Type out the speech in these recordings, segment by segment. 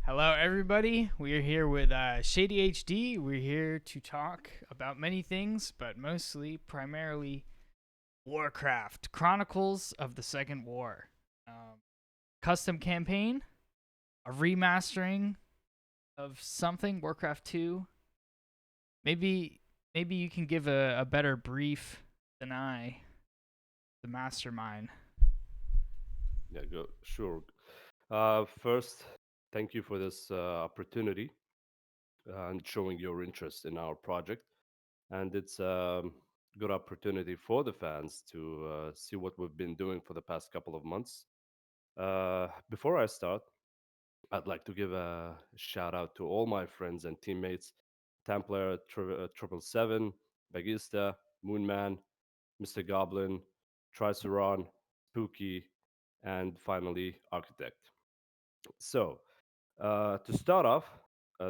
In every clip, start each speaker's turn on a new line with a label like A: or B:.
A: Hello, everybody. We're here with ShadiHD. We're here to talk about many things, but primarily, Warcraft, Chronicles of the Second War. Custom campaign, a remastering of something, Warcraft 2. Maybe, maybe you can give a better brief than I, the mastermind.
B: Yeah, go sure. First, thank you for this opportunity and showing your interest in our project. And it's a good opportunity for the fans to see what we've been doing for the past couple of months. Before I start, I'd like to give a shout out to all my friends and teammates: Tamplier, 777, Bagista, Moonman, Mr. Goblin, Triceron, Spooky, and finally Architect. So, to start off,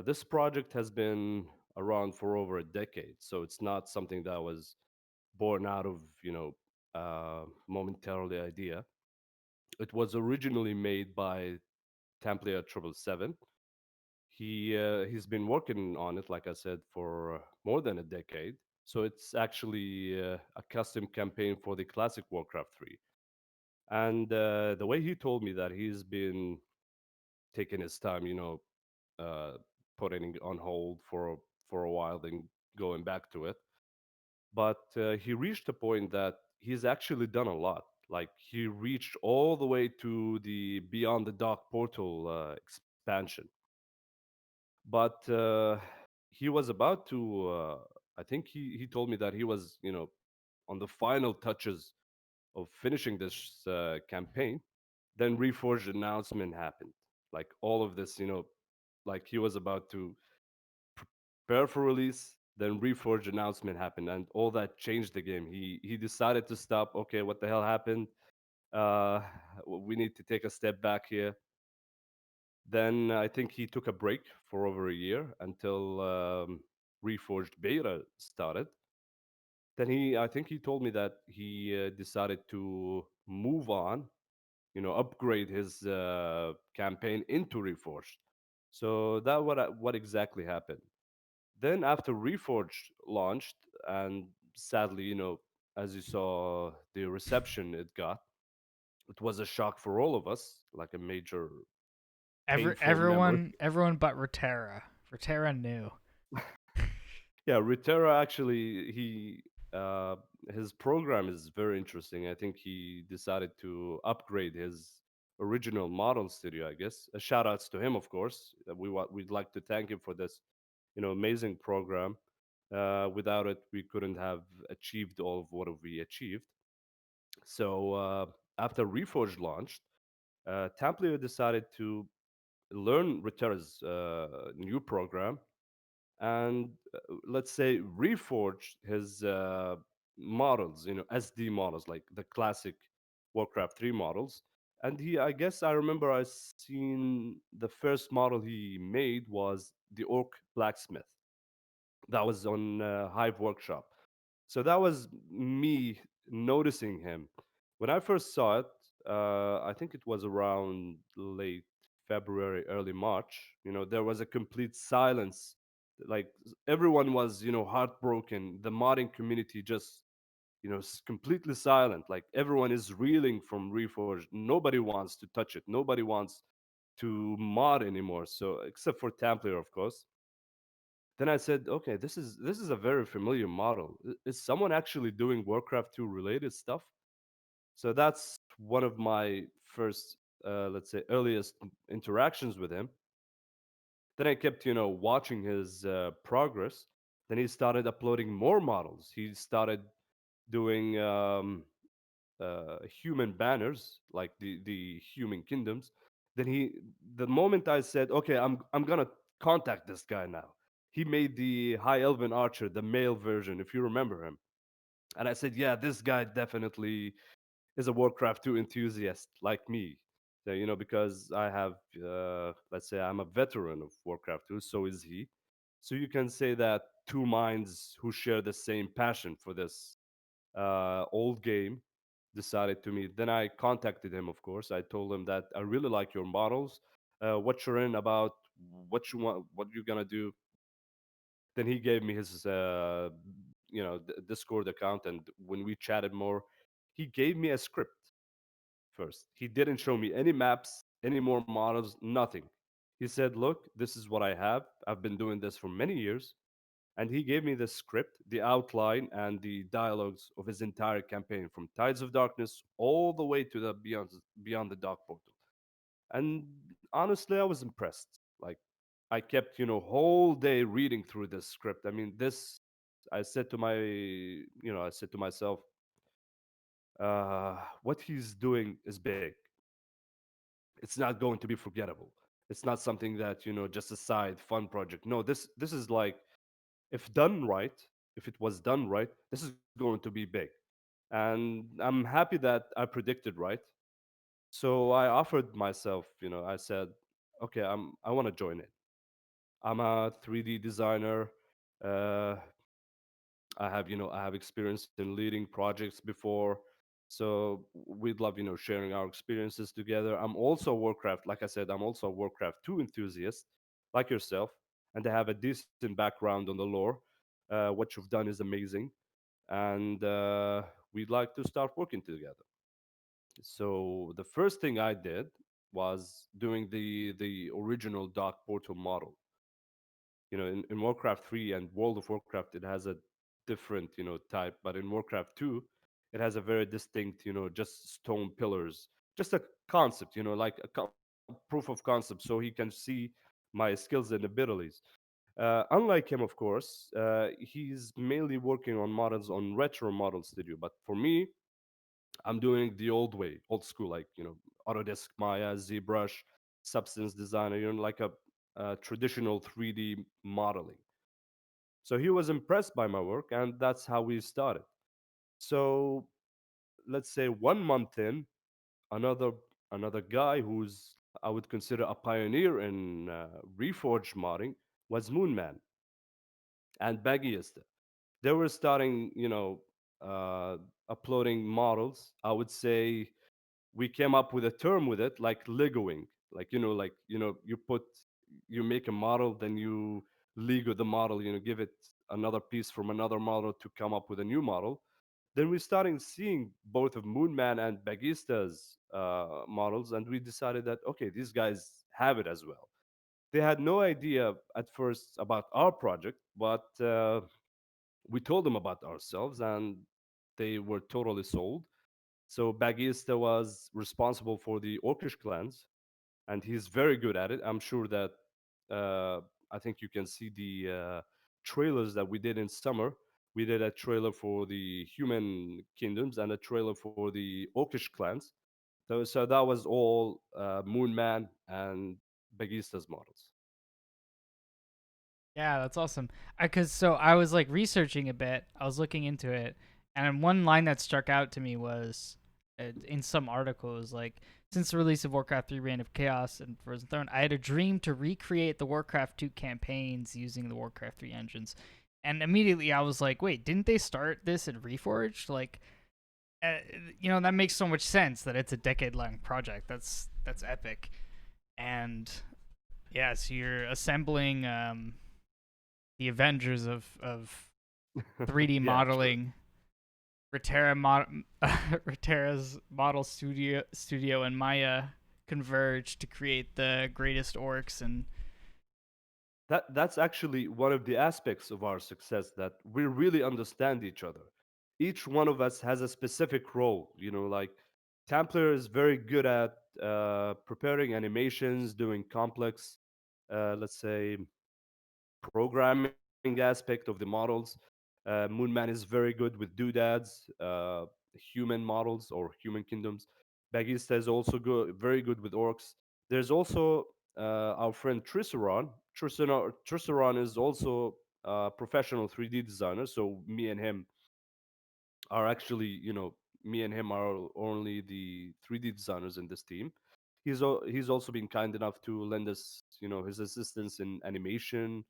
B: this project has been around for over a decade, so it's not something that was born out of momentarily idea. It was originally made by Tamplier 777. He's been working on it, like I said, for more than a decade. So it's actually a custom campaign for the classic Warcraft 3. And the way he told me that he's been taking his time, uh, putting it on hold for a while, then going back to it. But he reached a point that he's actually done a lot. Like he reached all the way to the Beyond the Dark Portal expansion. But he was about to. I think he told me that he was on the final touches of finishing this campaign. Then Reforged announcement happened. Like all of this, like he was about to prepare for release. Then Reforged announcement happened, and all that changed the game. He decided to stop. Okay, what the hell happened? Uh, we need to take a step back here. Then I think he took a break for over a year until Reforged beta started. Then I think he told me that he decided to move on, upgrade his campaign into Reforged. So that what exactly happened. Then after Reforged launched, and sadly, as you saw the reception it got, it was a shock for all of us, like a major painful memory.
A: Everyone but Rotera. Rotera knew.
B: Yeah, Ritera actually uh, his program is very interesting. I think he decided to upgrade his original model studio. I guess a shout outs to him, of course. We'd like to thank him for this, amazing program. Without it, we couldn't have achieved all of what we achieved. So after Reforged launched, Tamplier decided to learn Ritera's new program and let's say reforge his models, SD models, like the classic Warcraft 3 models. And I guess I remember I seen the first model he made was the Orc Blacksmith. That was on Hive Workshop. So that was me noticing him. When I first saw it, I think it was around late February, early March. There was a complete silence. Like everyone was, heartbroken. The modding community just, completely silent. Like everyone is reeling from Reforged. Nobody wants to touch it. Nobody wants to mod anymore. So except for Tamplier, of course. Then I said, okay, this is a very familiar model. Is someone actually doing Warcraft 2 related stuff? So that's one of my first, let's say, earliest interactions with him. Then I kept, watching his progress. Then he started uploading more models. He started doing human banners, like the human kingdoms. Then the moment I said, okay, I'm gonna contact this guy now. He made the High Elven Archer, the male version, if you remember him. And I said, yeah, this guy definitely is a Warcraft 2 enthusiast like me. So, because I have, let's say, I'm a veteran of Warcraft 2, so is he. So you can say that two minds who share the same passion for this old game decided to meet. Then I contacted him, of course. I told him that I really like your models. What you're in about what you want, what you're gonna do. Then he gave me his Discord account, and when we chatted more, he gave me a script first. He didn't show me any maps, any more models, nothing. He said, "Look, this is what I have. I've been doing this for many years." And he gave me the script, the outline, and the dialogues of his entire campaign, from Tides of Darkness all the way to the Beyond the Dark Portal. And honestly, I was impressed. Like, I kept, whole day reading through this script. I mean, this, I said to myself, what he's doing is big. It's not going to be forgettable. It's not something that, just a side fun project. No, this is like, if done right, if it was done right, this is going to be big. And I'm happy that I predicted right. So I offered myself, I said, okay, I want to join it. I'm a 3D designer. Uh, I have experience in leading projects before. So we'd love, sharing our experiences together. I'm also Warcraft, like I said, I'm also a Warcraft 2 enthusiast, like yourself, and I have a decent background on the lore. What you've done is amazing, and we'd like to start working together. So the first thing I did was doing the original Dark Portal model. In Warcraft 3 and World of Warcraft, it has a different, type, but in Warcraft 2, it has a very distinct, just stone pillars, just a concept, like a proof of concept, so he can see my skills and abilities. Unlike him, of course, he's mainly working on models on Retro Model Studio, but for me, I'm doing the old way, old school, like, Autodesk Maya, ZBrush, Substance Designer, like a traditional 3D modeling. So he was impressed by my work, and that's how we started. So let's say 1 month in, another another guy who's, I would consider, a pioneer in Reforged modding was Moonman and Baggiest. They were starting, uploading models. I would say we came up with a term with it, like Legoing. Like, you make a model, then you Lego the model, give it another piece from another model to come up with a new model. Then we started seeing both of Moonman and Bagista's models, and we decided that, okay, these guys have it as well. They had no idea at first about our project, but we told them about ourselves, and they were totally sold. So Bagista was responsible for the Orcish clans, and he's very good at it. I'm sure that uh, I think you can see the trailers that we did in summer. We did a trailer for the human kingdoms and a trailer for the Orcish clans. So that was all Moonman and Bagista's models.
A: Yeah, that's awesome. Cause I was like researching a bit. I was looking into it, and one line that struck out to me was, in some articles, like, since the release of Warcraft 3: Reign of Chaos and Frozen Throne, I had a dream to recreate the Warcraft 2 campaigns using the Warcraft 3 engines. And immediately I was like, wait, didn't they start this in Reforged? Like, uh, that makes so much sense that it's a decade-long project. That's epic. And yeah, so you're assembling the Avengers of 3D
B: Yeah, true.
A: modeling. Rotera's model studio and Maya converge to create the greatest orcs, and
B: That's actually one of the aspects of our success, that we really understand each other. Each one of us has a specific role. Like Tamplier is very good at preparing animations, doing complex, let's say, programming aspect of the models. Moonman is very good with doodads, human models or human kingdoms. Bagista is also good, very good with orcs. There's also our friend Trisseron. Trisseron is also a professional 3D designer. So me and him are actually, me and him are only the 3D designers in this team. He's also been kind enough to lend us, his assistance in animation,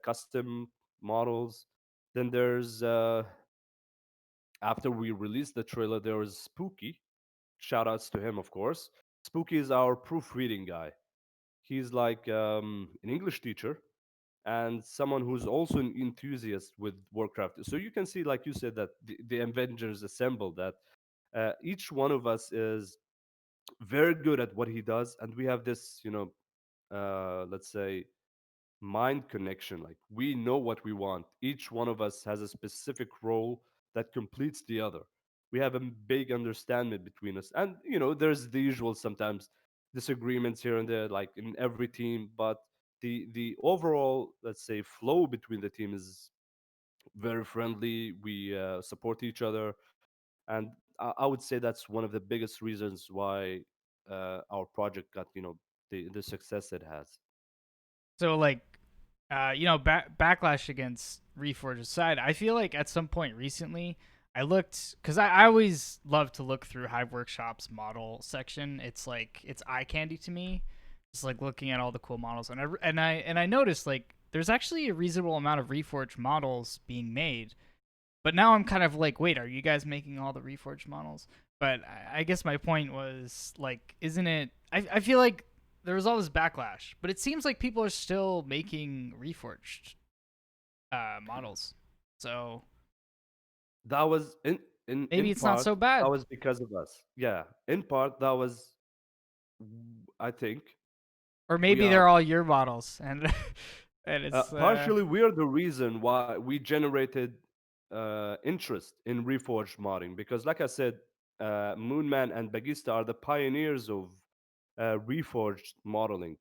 B: custom models. Then there's after we released the trailer, there was Spooky. Shout outs to him, of course. Spooky is our proofreading guy. He's like an English teacher and someone who's also an enthusiast with Warcraft. So you can see, like you said, that the Avengers assemble that each one of us is very good at what he does, and we have this, let's say, mind connection. Like we know what we want. Each one of us has a specific role that completes the other. We have a big understanding between us, and there's the usual sometimes disagreements here and there, like in every team. But the overall, let's say, flow between the team is very friendly. We support each other, and I would say that's one of the biggest reasons why our project got the success it has.
A: So like, backlash against Reforged aside, I feel like at some point recently, I looked because I always love to look through Hive Workshop's model section. It's like it's eye candy to me. Just like looking at all the cool models, and I noticed like there's actually a reasonable amount of Reforged models being made. But now I'm kind of like, wait, are you guys making all the Reforged models? But I guess my point was like, isn't it? I feel like there was all this backlash, but it seems like people are still making Reforged models. So
B: That was in
A: maybe it's not
B: part
A: so
B: that
A: bad,
B: was because of us. Yeah, in part that was, I think,
A: or
B: we
A: maybe
B: are
A: they're all your models, and and it's
B: partially we are the reason why we generated interest in reforged modding, because like I said, Moonman and Bagista are the pioneers of reforged modeling,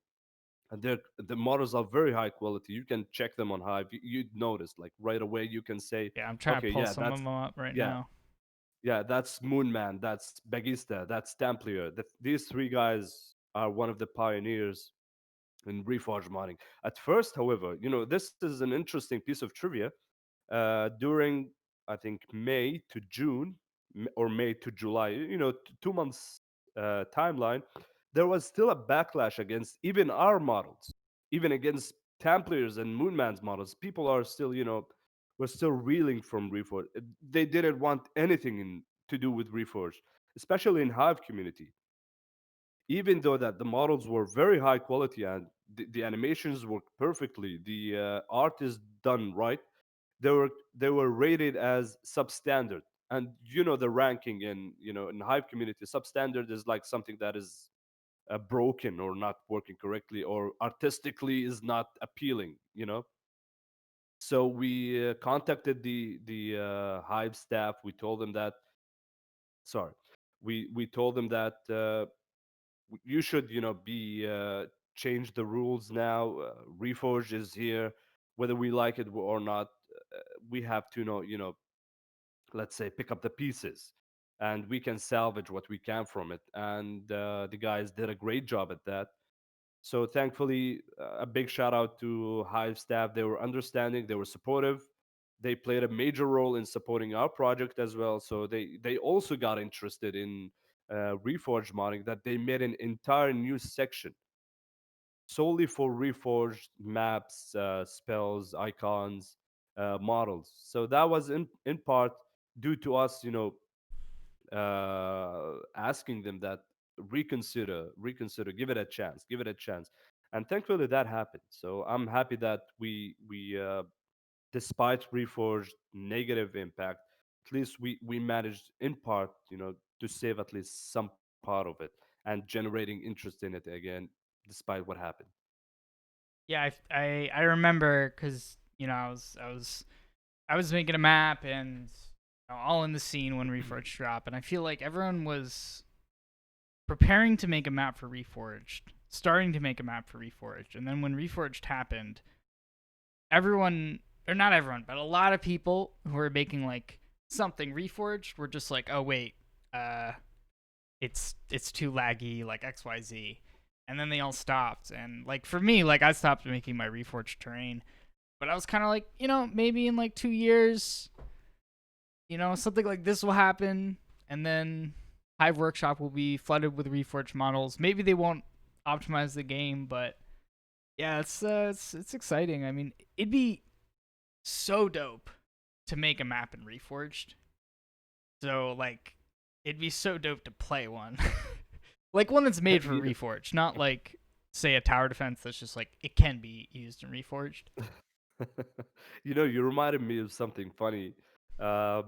B: and the models are very high quality. You can check them on Hive. You'd notice like right away. You can say,
A: yeah. I'm trying to
B: okay,
A: pull
B: yeah,
A: some of
B: that's
A: them up right
B: yeah.
A: now.
B: Yeah, that's Moonman, that's Bagista, that's Tamplier. These three guys are one of the pioneers in Reforge modding. At first, however, this is an interesting piece of trivia. During, I think, May to June or May to July, 2 months timeline, there was still a backlash against even our models, even against Templars and Moonman's models. People are still, were still reeling from Reforged. They didn't want anything to do with Reforged, especially in Hive community. Even though that the models were very high quality and the animations work perfectly, the art is done right, they were rated as substandard. And the ranking in Hive community, substandard is like something that is broken or not working correctly or artistically is not appealing. So we contacted the Hive staff. We told them that, sorry, we told them that you should be change the rules now. Reforge is here, whether we like it or not. We have to let's say, pick up the pieces, and we can salvage what we can from it. And the guys did a great job at that. So thankfully, a big shout out to Hive staff. They were understanding, they were supportive. They played a major role in supporting our project as well. So they also got interested in Reforged modding, that they made an entire new section solely for Reforged maps, spells, icons, models. So that was in part due to us, asking them that reconsider, give it a chance, give it a chance. And thankfully that happened. So I'm happy that we despite Reforged negative impact, at least we managed in part, to save at least some part of it and generating interest in it again, despite what happened.
A: Yeah, I remember because I was making a map and all in the scene when Reforged dropped, and I feel like everyone was preparing to make a map for Reforged, starting to make a map for Reforged, and then when Reforged happened, everyone, or not everyone, but a lot of people who were making like something Reforged were just like, oh wait, uh, it's too laggy, like XYZ, and then they all stopped, and like for me, like I stopped making my Reforged terrain, but I was kind of like, maybe in like 2 years, something like this will happen, and then Hive Workshop will be flooded with Reforged models. Maybe they won't optimize the game, but yeah, it's exciting. I mean, it'd be so dope to make a map in Reforged. So like, it'd be so dope to play one, like one that's made for
B: Yeah.
A: Reforged, not like say a tower defense that's just like it can be used in Reforged.
B: You reminded me of something funny. I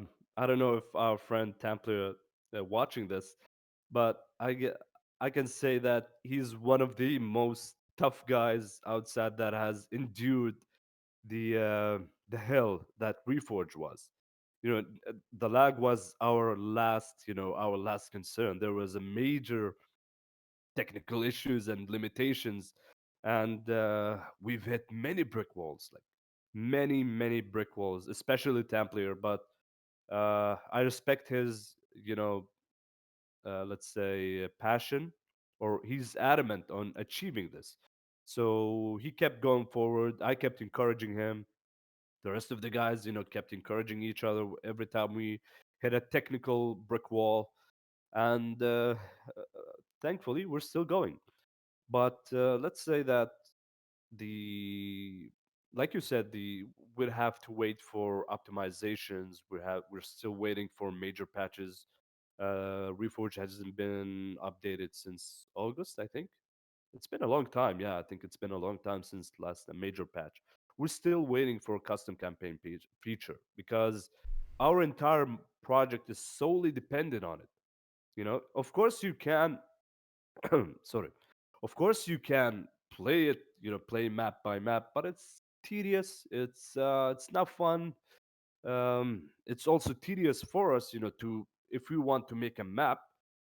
B: don't know if our friend Tamplier watching this, but I can say that he's one of the most tough guys outside that has endured the hell that Reforge was. The lag was our last concern. There was a major technical issues and limitations, and we've hit many brick walls, like many brick walls, especially Tamplier. But I respect his, let's say, passion, or he's adamant on achieving this. So he kept going forward. I kept encouraging him. The rest of the guys, kept encouraging each other every time we hit a technical brick wall. And thankfully, we're still going. But let's say that the like you said, the we'll have to wait for optimizations. We're still waiting for major patches. Reforge hasn't been updated since August, I think. It's been a long time. Yeah, I think it's been a long time since last a major patch. We're still waiting for a custom campaign feature because our entire project is solely dependent on it. Of course you can sorry. Of course, you can play it, play map by map, but it's tedious. It's not fun. It's also tedious for us, to if we want to make a map,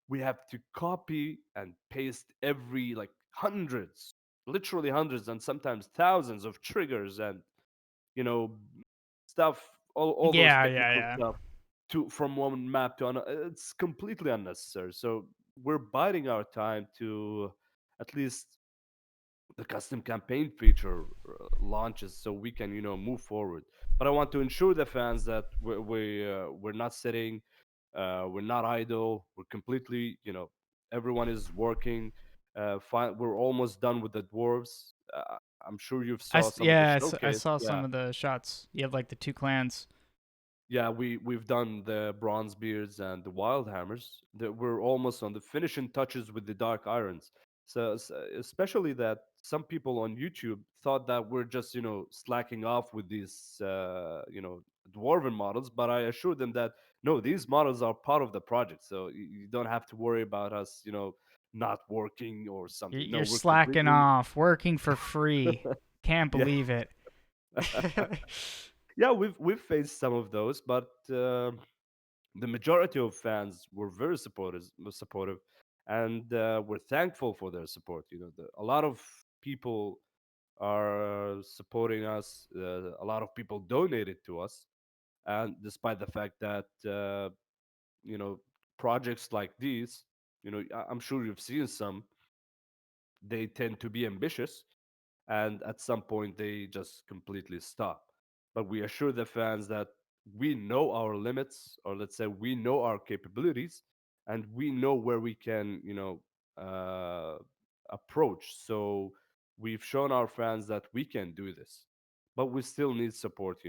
B: we have to copy and paste every like hundreds, literally hundreds, and sometimes thousands of triggers and you know stuff, all those
A: Yeah, yeah,
B: technical
A: yeah.
B: stuff to from one map to another. It's completely unnecessary. So we're biding our time to at least the custom campaign feature launches, so we can move forward. But I want to ensure the fans that we're not sitting, we're not idle, we're completely, everyone is working. We're almost done with the dwarves. I'm sure you've saw some of the
A: I
B: showcase.
A: saw
B: Yeah,
A: some of the shots. You have like the two clans.
B: yeah, we've done the bronze beards and the wild hammers. We're almost on the finishing touches with the dark irons. So especially that some people on YouTube thought that we're just slacking off with these dwarven models, but I assured them that no, these models are part of the project, so you don't have to worry about us not working or something. No,
A: You're
B: we're
A: slacking
B: completely
A: off, working for free. Can't
B: yeah.
A: believe it.
B: Yeah, we've faced some of those, but the majority of fans were very supportive, and we're thankful for their support. A lot of people are supporting us. A lot of people donated to us, and despite the fact that you know projects like these, I'm sure you've seen some. They tend to be ambitious, and at some point they just completely stop. But we assure the fans that we know our limits, or let's say we know our capabilities, and we know where we can, approach. So we've shown our fans that we can do this, but we still need support.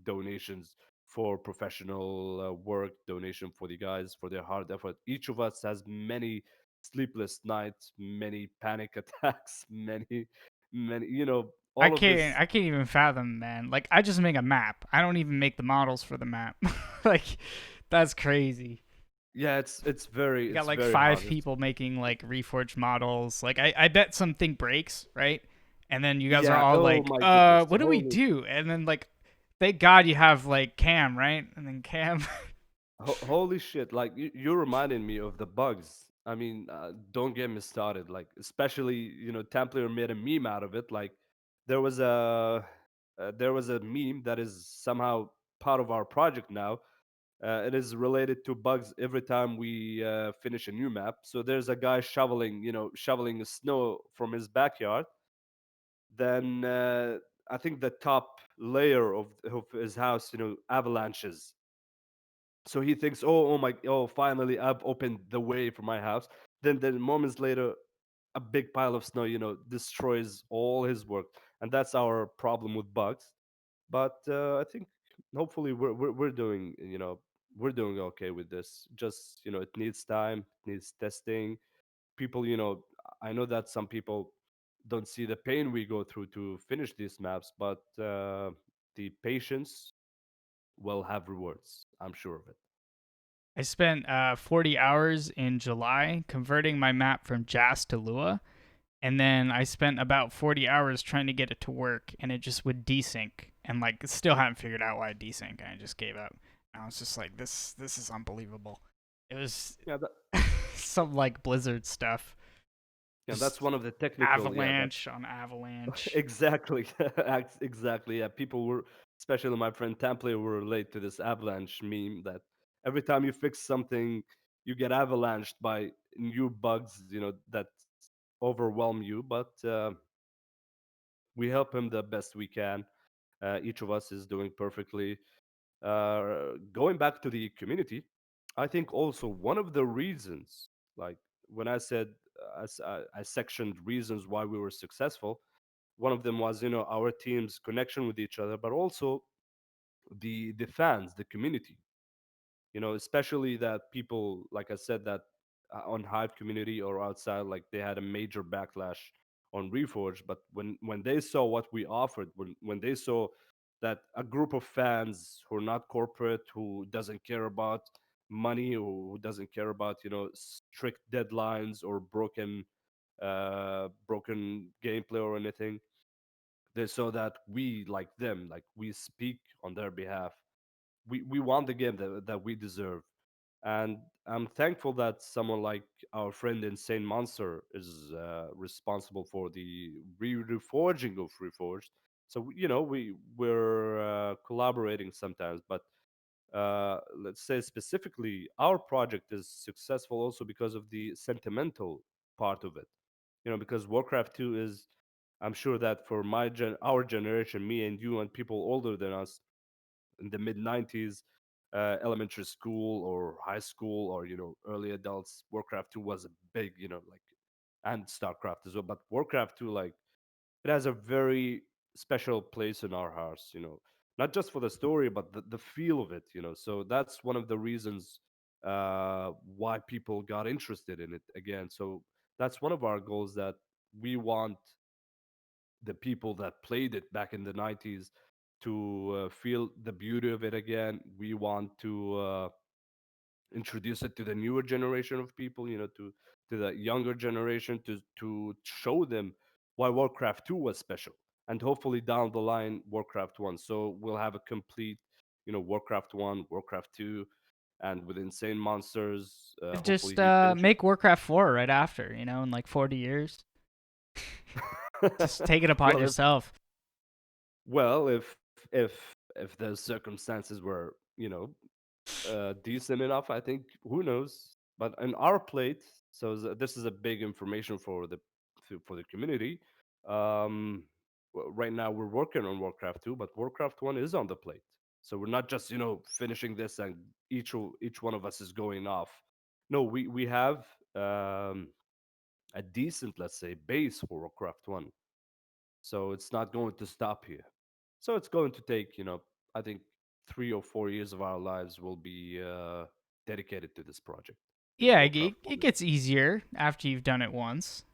B: Donations for professional work, donation for the guys for their hard effort. Each of us has many sleepless nights, many panic attacks, many, all of this.
A: I can't even fathom, man. Like I just make a map. I don't even make the models for the map. Like that's crazy.
B: Yeah,
A: You got
B: it's
A: like
B: very
A: five
B: hard.
A: people making like reforged models. Like I bet something breaks, right? And then you guys are
B: Yeah.
A: all
B: Oh
A: like,
B: my goodness.
A: what do we
B: Holy,
A: do? And then like thank God you have like Cam, right? And then Cam
B: holy shit! Like you reminded me of the bugs. I mean, don't get me started. Like, especially Templator made a meme out of it. Like, there was a there was a meme that is somehow part of our project now. It is related to bugs every time we finish a new map. So there's a guy shoveling snow from his backyard. Then I think the top layer of his house, avalanches. So he thinks, oh, finally I've opened the way for my house. Then moments later, a big pile of snow, destroys all his work, and that's our problem with bugs. But I think hopefully we're doing, we're doing okay with this. Just it needs time, it needs testing. People, I know that some people. don't see the pain we go through to finish these maps, but the patience will have rewards. I'm sure of it.
A: I spent 40 hours in July converting my map from Jas to Lua, and then I spent about 40 hours trying to get it to work, and it just would desync, and like still haven't figured out why it desync, and I just gave up. I was just like, this is unbelievable. It was
B: Yeah,
A: some like Blizzard stuff,
B: yeah, that's
A: just
B: one of the technical. Yeah, that
A: avalanche on avalanche.
B: exactly, exactly. Yeah, people were, especially my friend Tamplier, were relate to this avalanche meme that every time you fix something, you get avalanched by new bugs. That overwhelm you, but we help him the best we can. Each of us is doing perfectly. Going back to the community, I think also one of the reasons, like when I said I sectioned reasons why we were successful, one of them was our team's connection with each other, but also the fans, the community. Especially that people, like I said, that on Hive community or outside, like they had a major backlash on Reforged. But when they saw what we offered, when they saw that a group of fans who are not corporate, who doesn't care about money, who doesn't care about strict deadlines or broken gameplay or anything, they saw that we like them, like we speak on their behalf. We want the game that we deserve. And I'm thankful that someone like our friend Insane Monster is responsible for the reforging of Reforged. So we're collaborating sometimes, but let's say specifically, our project is successful also because of the sentimental part of it. Because Warcraft 2 is, I'm sure that for our generation, me and you and people older than us, in the mid 90s, elementary school or high school or early adults, Warcraft 2 was a big, like, and StarCraft as well, but Warcraft 2, like, it has a very special place in our hearts, not just for the story but the feel of it, so that's one of the reasons why people got interested in it again. So that's one of our goals, that we want the people that played it back in the 90s to feel the beauty of it again. We want to introduce it to the newer generation of people, to the younger generation, to show them why Warcraft 2 was special, and hopefully down the line Warcraft 1. So we'll have a complete, Warcraft 1, Warcraft 2, and with Insane Monsters, hopefully
A: Just
B: he finishes.
A: make Warcraft 4 right after, in like 40 years. Just take it apart
B: well,
A: yourself.
B: if the circumstances were, decent enough, I think, who knows. But in our plate, so this is a big information for the community. um right now we're working on Warcraft 2, but Warcraft 1 is on the plate. So we're not just finishing this and each one of us is going off. No, we have a decent, let's say, base for Warcraft 1. So it's not going to stop here. So it's going to take, I think 3 or 4 years of our lives will be dedicated to this project,
A: Yeah,
B: Warcraft
A: it
B: 1.
A: gets easier after you've done it once.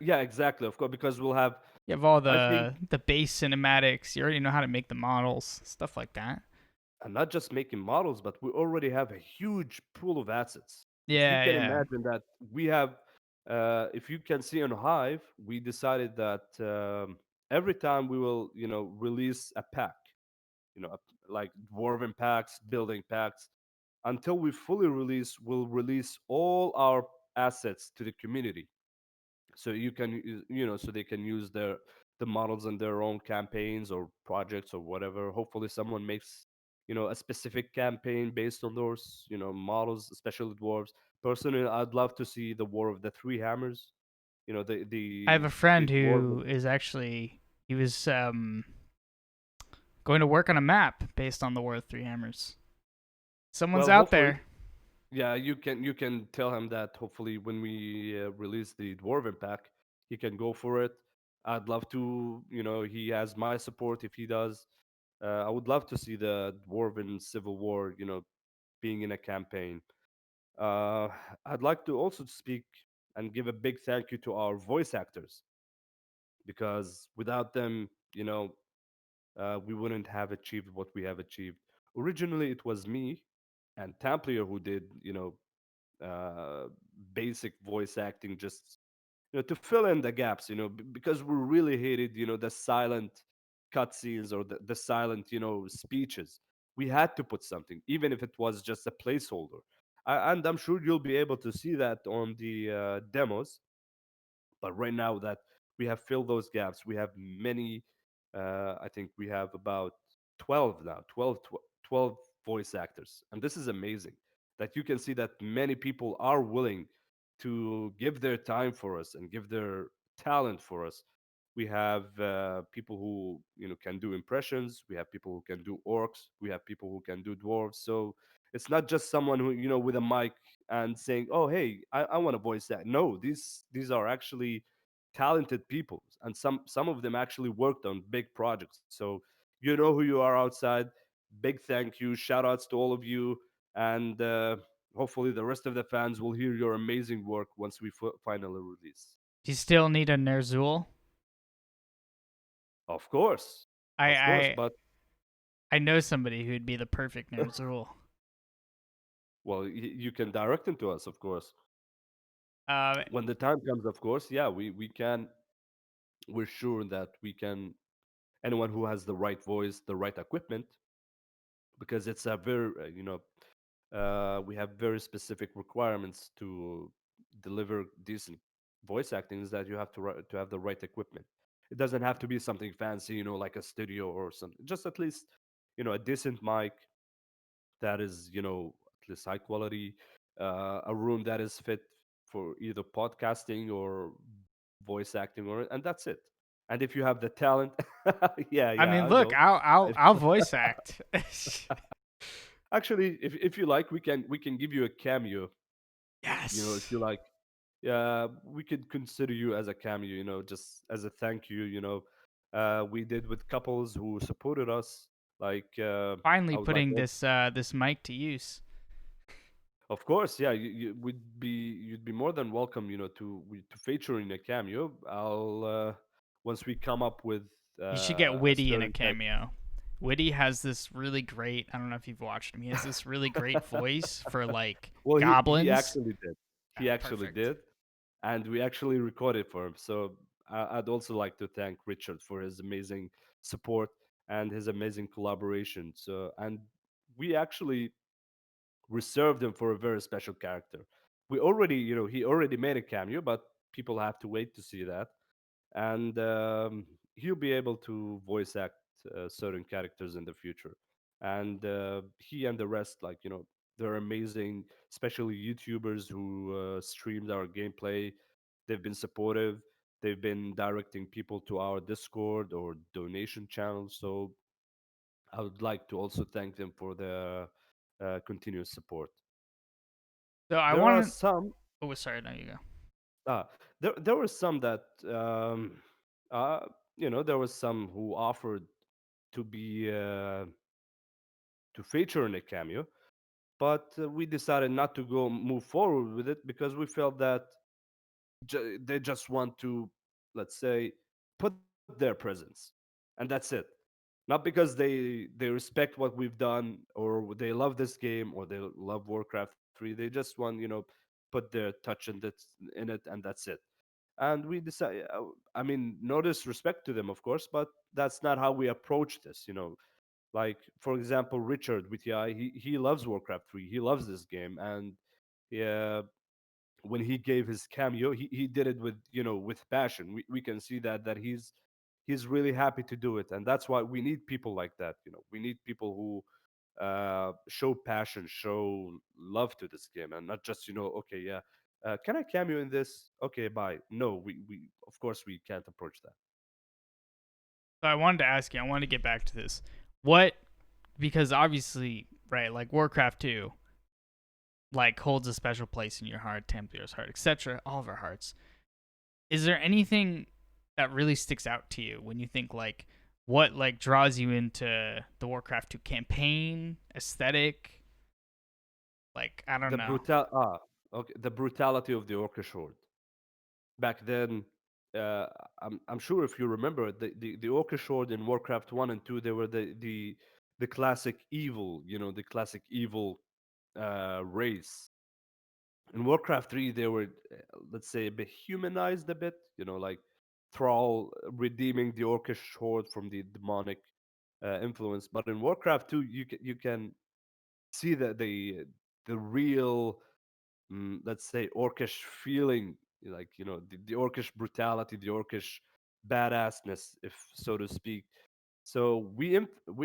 B: Yeah, exactly. Of course, because we'll have,
A: You have all
B: I think,
A: the base cinematics. You already know how to make the models, stuff like that.
B: and not just making models, but we already have a huge pool of assets. If you
A: Yeah,
B: can
A: yeah.
B: imagine that we have, if you can see on Hive, we decided that every time we will, release a pack, like dwarven packs, building packs, until we fully release, we'll release all our assets to the community, so so they can use the models in their own campaigns or projects or whatever. Hopefully someone makes a specific campaign based on those models, especially dwarves. Personally, I'd love to see the War of the Three Hammers, the
A: I have
B: the
A: a friend
B: the
A: who
B: dwarven.
A: is actually he was going to work on a map based on the War of Three Hammers. Someone's
B: Well,
A: out
B: hopefully,
A: there.
B: yeah, you can tell him that hopefully when we release the dwarven pack, he can go for it. I'd love to, he has my support if he does. I would love to see the dwarven civil war, being in a campaign. Uh, I'd like to also speak and give a big thank you to our voice actors. because without them, we wouldn't have achieved what we have achieved. Originally, it was me and Tamplier who did, uh, basic voice acting, just to fill in the gaps, because we really hated, the silent cutscenes or the silent, speeches. We had to put something, even if it was just a placeholder. And I'm sure you'll be able to see that on the demos. But right now that we have filled those gaps, we have many. I think we have about 12 now, 12 voice actors, and this is amazing. That you can see that many people are willing to give their time for us and give their talent for us. We have people who can do impressions. We have people who can do orcs. We have people who can do dwarves. So it's not just someone who with a mic and saying, "Oh, hey, I want to voice that." No, these are actually talented people, and some of them actually worked on big projects. So you know who you are outside. Big thank you, shout outs to all of you, and hopefully the rest of the fans will hear your amazing work once we finally release.
A: Do you still need a Nerzul?
B: Of course,
A: I
B: of course,
A: I
B: but
A: I know somebody who'd be the perfect Nerzul.
B: well, you can direct them to us, of course.
A: Uh,
B: When the time comes, of course, yeah, we can. We're sure that we can. Anyone who has the right voice, the right equipment, because it's a very we have very specific requirements to deliver decent voice acting, is that you have to have the right equipment. It doesn't have to be something fancy, like a studio or something. Just at least a decent mic that is at least high quality, a room that is fit for either podcasting or voice acting, or and that's it. And if you have the talent, yeah,
A: I
B: yeah,
A: mean,
B: I
A: look,
B: know.
A: I'll voice act.
B: Actually, if you like, we can give you a cameo. If
A: Yes.
B: you like, yeah, we could consider you as a cameo. Just as a thank you. We did with couples who supported us. Like,
A: Finally
B: I would like
A: putting
B: all.
A: this mic to use.
B: Of course, yeah, you'd be more than welcome. To feature in a cameo. I'll once we come up with
A: You should get
B: a
A: Witty in a
B: certain character.
A: cameo. Witty has this really great, I don't know if you've watched him. He has this really great voice for like
B: Well, he
A: goblins.
B: actually did. He
A: Ah,
B: actually
A: perfect.
B: did, and we actually recorded for him. So I'd also like to thank Richard for his amazing support and his amazing collaboration. So, and we actually reserved him for a very special character. We already, he already made a cameo, but people have to wait to see that, and he'll be able to voice act certain characters in the future. And he and the rest, like they're amazing, especially YouTubers who streamed our gameplay. They've been supportive. They've been directing people to our Discord or donation channels. So I would like to also thank them for their continuous support.
A: So I
B: There are
A: want to.
B: some.
A: Oh, sorry. There you go.
B: Ah, there were some that uh, there was some who offered to be to feature in a cameo, but we decided not to go move forward with it because we felt that they just want to, let's say, put their presence, and that's it. Not because they respect what we've done or they love this game or they love Warcraft 3. They just want put their touch in it, and that's it. And we decided, I mean, no disrespect to them, of course, but that's not how we approach this. Like, for example, Richard with he loves Warcraft 3. He loves this game, and yeah, when he gave his cameo, he did it with with passion. We can see that he's really happy to do it, and that's why we need people like that. We need people who show passion, show love to this game, and not just okay, yeah, can I cameo in this? Okay, bye. No, we of course we can't approach that.
A: So I wanted to ask you. I wanted to get back to this. What? Because obviously, right? Like Warcraft 2, like holds a special place in your heart, Templier's heart, etc. All of our hearts. Is there anything that really sticks out to you when you think like what like draws you into the Warcraft 2 campaign aesthetic? Like I don't
B: The
A: know.
B: brutal ah okay, the brutality of the Orcish horde back then. uh, I'm sure if you remember the orcish horde in Warcraft 1 and 2, they were the classic evil, the classic evil race. In Warcraft 3, they were, let's say, a bit humanized a bit, like Thrall redeeming the orcish horde from the demonic influence. But in Warcraft 2, you can see that the real, let's say, orcish feeling, like the orcish brutality, the orcish badassness, if so to speak. So we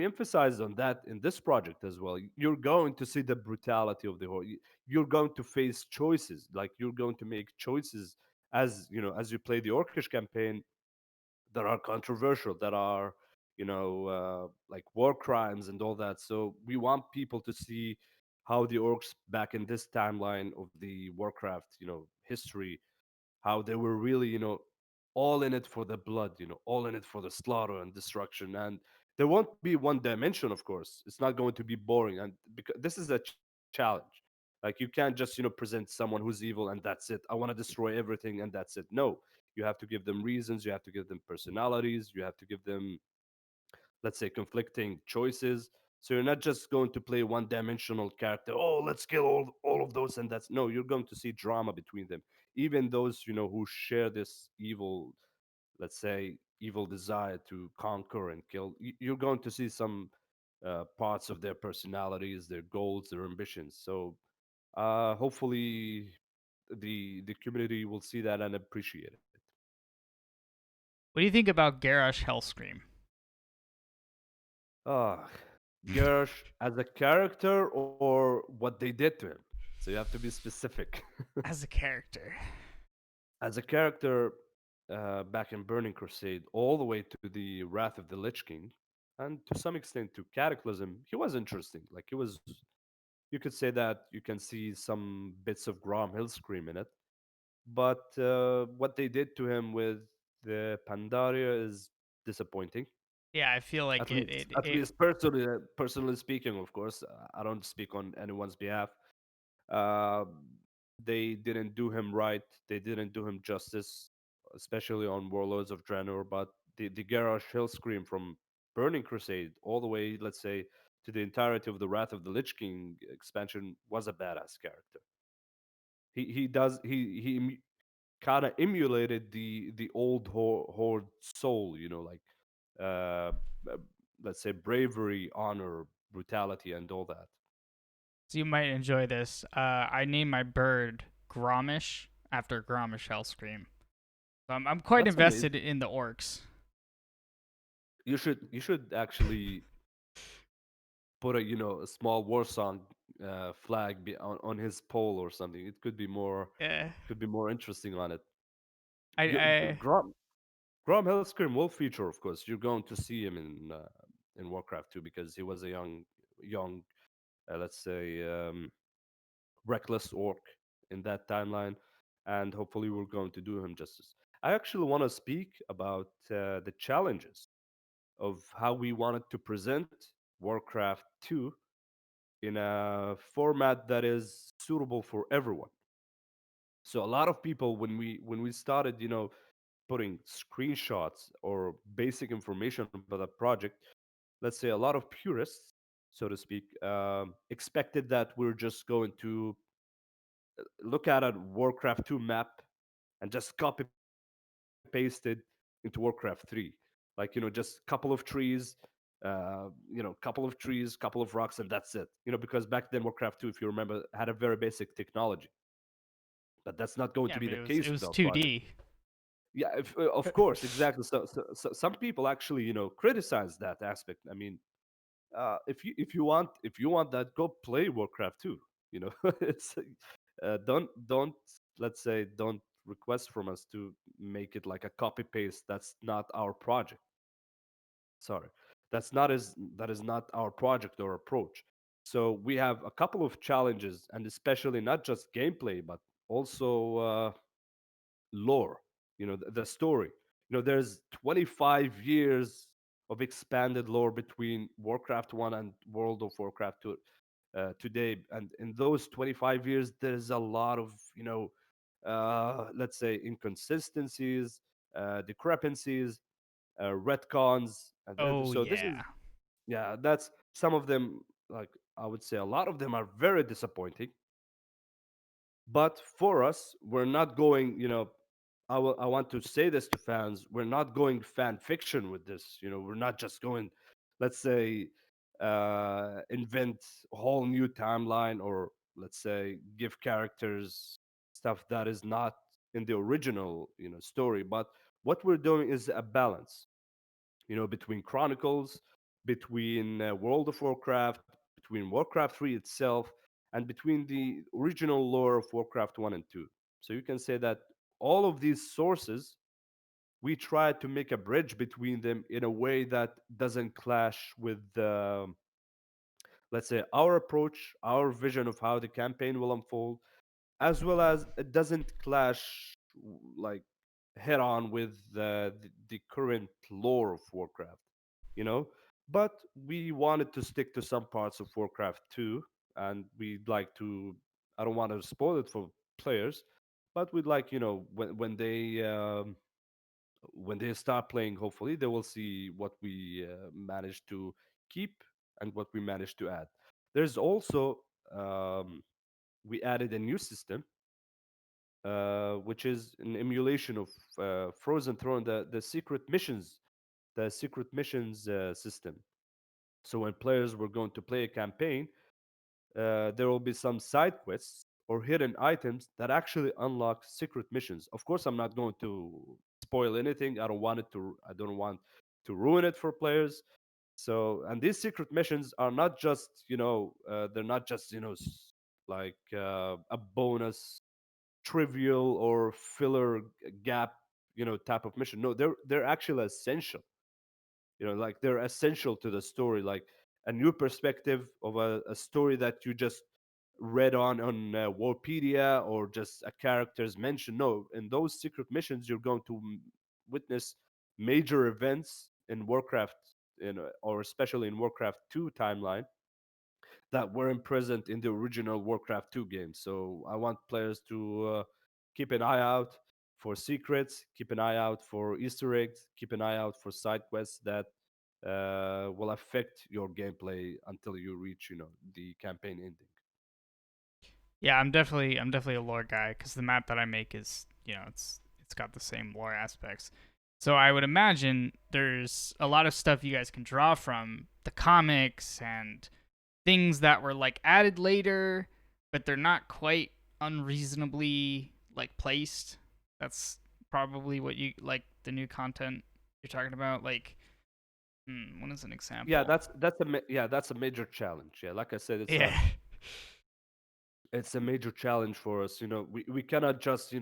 B: emphasize on that in this project as well. You're going to see the brutality of the horde. You're going to face choices, like you're going to make choices as as you play the orcish campaign, that are controversial, that are like war crimes and all that. So we want people to see how the orcs back in this timeline of the Warcraft history, how they were really all in it for the blood, all in it for the slaughter and destruction. And there won't be one dimension, of course. It's not going to be boring, and because this is a challenge. Like you can't just present someone who's evil and that's it. I want to destroy everything and that's it. No, you have to give them reasons, you have to give them personalities, you have to give them, let's say, conflicting choices. So you're not just going to play one dimensional character. Oh, let's kill all of those and that's no. You're going to see drama between them. Even those who share this evil, let's say, evil desire to conquer and kill. You're going to see some parts of their personalities, their goals, their ambitions. So hopefully the community will see that and appreciate it.
A: What do you think about Garrosh Hellscream
B: Ah, Gersh as a character or what they did to him. So you have to be specific.
A: as a character?
B: As a character, back in Burning Crusade, all the way to the Wrath of the Lich King, and to some extent to Cataclysm, he was interesting. Like he was, you could say that you can see some bits of Grom Hillscream in it. But what they did to him with the Pandaria is disappointing.
A: Yeah, I feel like
B: At
A: it
B: least,
A: it
B: at
A: it
B: least personally speaking, of course, I don't speak on anyone's behalf. Uh, they didn't do him right. They didn't do him justice, especially on Warlords of Draenor. But the Garrosh Hellscream from Burning Crusade, all the way, let's say, to the entirety of the Wrath of the Lich King expansion, was a badass character. He kind of emulated the old horde soul, like uh, uh, let's say bravery, honor, brutality, and all that.
A: so you might enjoy this. I named my bird Gromish after Gromish Hellscream. So I'm quite
B: That's amazing.
A: invested in the orcs.
B: You should actually put a small war song flag on his pole or something. It
A: Yeah,
B: could be more interesting on it.
A: I
B: Grom Hellscream will feature, of course. You're going to see him in Warcraft 2 because he was a young, let's say, reckless orc in that timeline, and hopefully we're going to do him justice. I actually want to speak about the challenges of how we wanted to present Warcraft 2 in a format that is suitable for everyone. So a lot of people, when we started, putting screenshots or basic information about a project, let's say a lot of purists, so to speak, expected that we're just going to look at a Warcraft 2 map and just copy paste it into Warcraft 3. Like, just couple of trees, couple of rocks, and that's it. Because back then Warcraft 2, if you remember, had a very basic technology. But that's not going
A: yeah,
B: to be
A: but
B: the
A: it
B: case with
A: was
B: our project.
A: 2D.
B: Yeah, of course, exactly. So some people actually, criticize that aspect. I mean, if you want that, go play Warcraft 2. It's don't let's say don't request from us to make it like a copy paste. That's not our project. Sorry, that is not our project or approach. So we have a couple of challenges, and especially not just gameplay, but also lore, the story. There's 25 years of expanded lore between Warcraft 1 and World of Warcraft 2 today. And in those 25 years, there's a lot of, let's say, inconsistencies, discrepancies, retcons, and
A: Oh
B: so this is
A: yeah.
B: yeah, that's some of them. Like I would say, a lot of them are very disappointing. But for us, we're not going, I want to say this to fans. We're not going fan fiction with this. We're not just going, let's say, invent a whole new timeline, or let's say give characters stuff that is not in the original, story. But what we're doing is a balance, between Chronicles, between World of Warcraft, between Warcraft 3 itself, and between the original lore of Warcraft 1 and 2. So you can say that all of these sources, we try to make a bridge between them in a way that doesn't clash with, let's say, our approach, our vision of how the campaign will unfold, as well as it doesn't clash like head on with the current lore of Warcraft, you know. But we wanted to stick to some parts of Warcraft 2, and we'd like to. I don't want to spoil it for players, but we'd like, when they start playing, hopefully they will see what we managed to keep and what we managed to add. There's also, we added a new system, which is an emulation of Frozen Throne, the secret missions system. So when players were going to play a campaign, there will be some side quests or hidden items that actually unlock secret missions. Of course, I'm not going to spoil anything. I don't want to ruin it for players. So, and these secret missions are not just, they're not just, like a bonus, trivial or filler gap, type of mission. No, they're actually essential. Like they're essential to the story, like a new perspective of a story that you just read on Warpedia, or just a character's mention. No, in those secret missions you're going to witness major events in Warcraft, or especially in Warcraft 2 timeline, that weren't present in the original Warcraft 2 game. So I want players to keep an eye out for secrets, keep an eye out for Easter eggs, keep an eye out for side quests that will affect your gameplay until you reach, the campaign ending.
A: Yeah, I'm definitely a lore guy because the map that I make is, it's got the same lore aspects. So I would imagine there's a lot of stuff you guys can draw from the comics and things that were like added later, but they're not quite unreasonably like placed. That's probably what you like the new content you're talking about. Like, what is an
B: Yeah,
A: example?
B: that's a major challenge. Yeah, like I said,
A: Yeah.
B: it's a major challenge for us. We cannot just,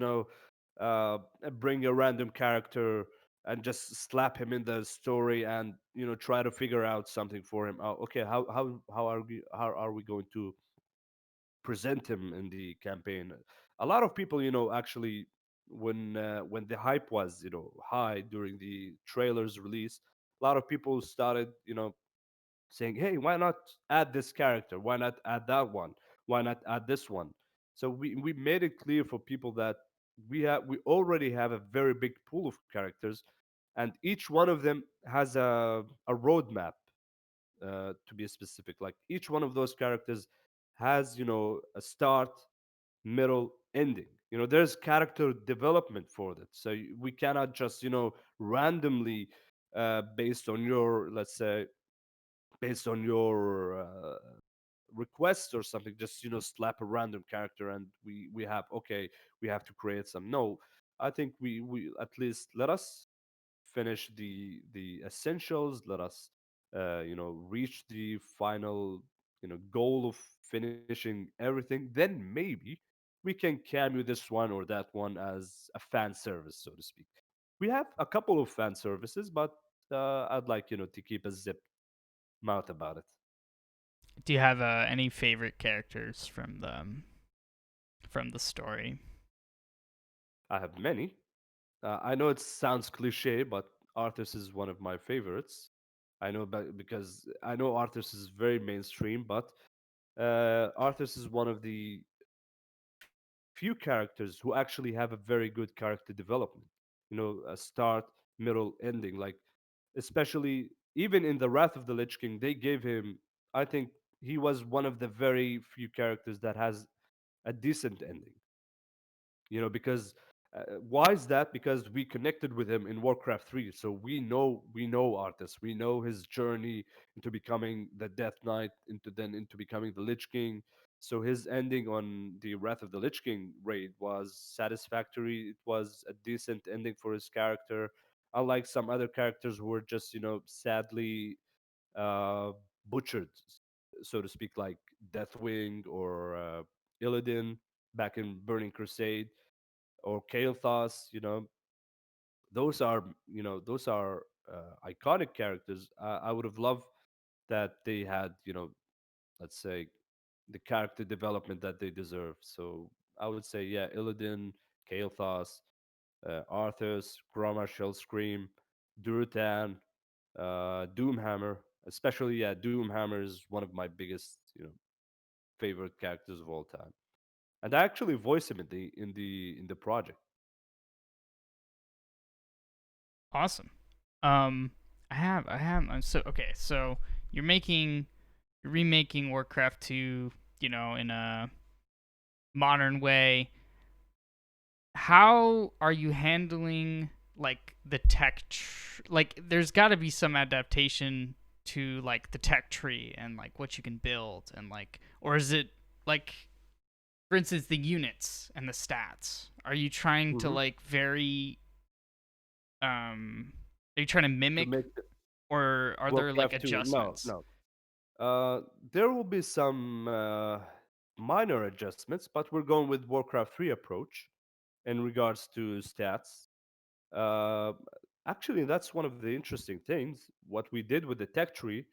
B: uh, bring a random character and just slap him in the story and, try to figure out something for him. Oh, okay, how are we going to present him in the campaign? A lot of people, actually, when the hype was, high during the trailer's release, a lot of people started, saying, "Hey, why not add this character? Why not add that one? Why not add this one?" So we made it clear for people that we already have a very big pool of characters, and each one of them has a roadmap, to be specific. Like each one of those characters has, a start, middle, ending. There's character development for that. So we cannot just, randomly, based on your, let's say, based on your request or something, just, slap a random character and we have, okay, we have to create some. No, I think we at least let us finish the essentials. Let us, reach the final, goal of finishing everything. Then maybe we can cameo this one or that one as a fan service, so to speak. We have a couple of fan services, but I'd like, to keep a zip mouth about it.
A: Do you have any favorite characters from the story?
B: I have many. I know it sounds cliche, but Arthas is one of my favorites. I know, because I know Arthas is very mainstream, but Arthas is one of the few characters who actually have a very good character development. a start, middle, ending. Like, especially even in the Wrath of the Lich King, they gave him. I think he was one of the very few characters that has a decent ending. Because why is that? Because we connected with him in Warcraft 3, so we know Arthas, we know his journey into becoming the Death Knight, into becoming the Lich King. So his ending on the Wrath of the Lich King raid was satisfactory. It was a decent ending for his character, unlike some other characters who were just sadly uh, butchered, so to speak, like Deathwing or Illidan back in Burning Crusade, or Kael'thas. Those are iconic characters. I would have loved that they had, let's say, the character development that they deserve. So I would say, yeah, Illidan, Kael'thas, Arthas, Garrosh Hellscream, Durotan, Doomhammer. Especially, yeah, Doomhammer is one of my biggest, favorite characters of all time. And I actually voice him in the project.
A: Awesome. Um, so okay. So you're making, you're remaking Warcraft 2, in a modern way. How are you handling like the like there's got to be some adaptation to like the tech tree and like what you can build and like, or is it like, for instance, the units and the stats? Are you trying to
B: Hmm.
A: like very are you trying to
B: To
A: mimic,
B: make
A: or are there like
B: Warcraft 2, no,
A: adjustments?
B: no. There will be some minor adjustments, but we're going with Warcraft 3 approach in regards to stats. Uh, Actually, that's one of the interesting things. What we did with the tech tree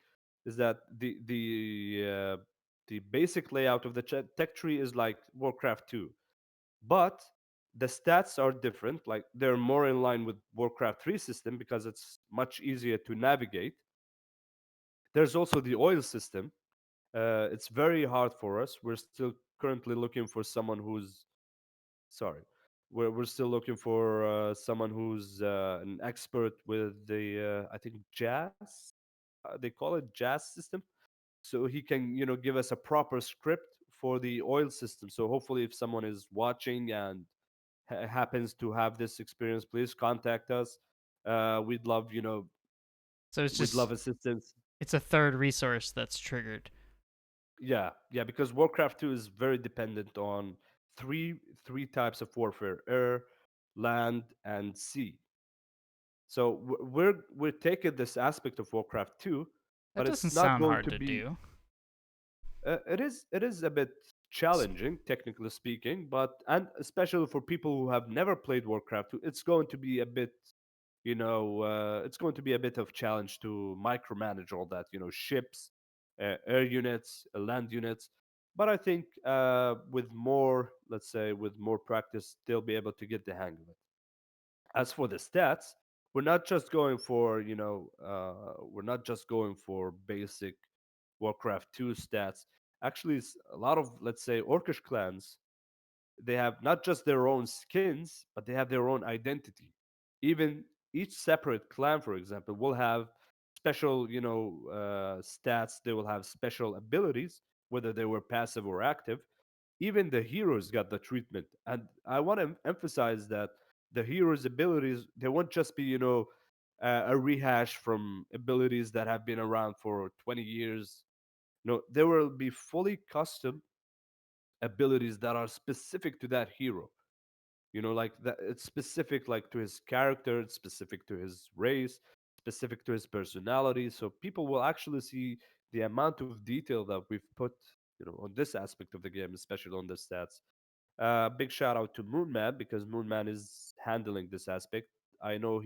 B: is that the basic layout of the tech tree is like Warcraft 2, but the stats are different. Like, they're more in line with Warcraft 3 system because it's much easier to navigate. There's also the oil system. It's very hard for us. We're still currently looking for someone who's sorry. We're still looking for someone who's an expert with the I think jazz. They call it jazz system, so he can give us a proper script for the oil system. So hopefully, if someone is watching and happens to have this experience, please contact us. We'd love
A: So it's
B: we'd love
A: just,
B: assistance.
A: it's a third resource that's triggered.
B: Yeah, yeah, because Warcraft 2 is very dependent on three types of warfare: air, land, and sea. So we're taking this aspect of Warcraft 2,
A: That
B: but
A: doesn't
B: it's not
A: sound
B: going
A: hard
B: to
A: to
B: be.
A: do.
B: It is a bit challenging, technically speaking, and especially for people who have never played Warcraft 2, it's going to be a bit. It's going to be a bit of challenge to micromanage all that. Ships, air units, land units. But I think with more, let's say, with more practice, they'll be able to get the hang of it. As for the stats, we're not just going for basic Warcraft 2 stats. Actually, a lot of, let's say, Orcish clans, they have not just their own skins, but they have their own identity. Even each separate clan, for example, will have special, stats. They will have special abilities, whether they were passive or active. Even the heroes got the treatment, and I want to emphasize that the heroes' abilities, they won't just be, a rehash from abilities that have been around for 20 years. No, there will be fully custom abilities that are specific to that hero. Like that, it's specific, like, to his character, it's specific to his race, specific to his personality. So people will actually see the amount of detail that we've put, on this aspect of the game, especially on the stats. Big shout out to Moonman, because Moonman is handling this aspect. I know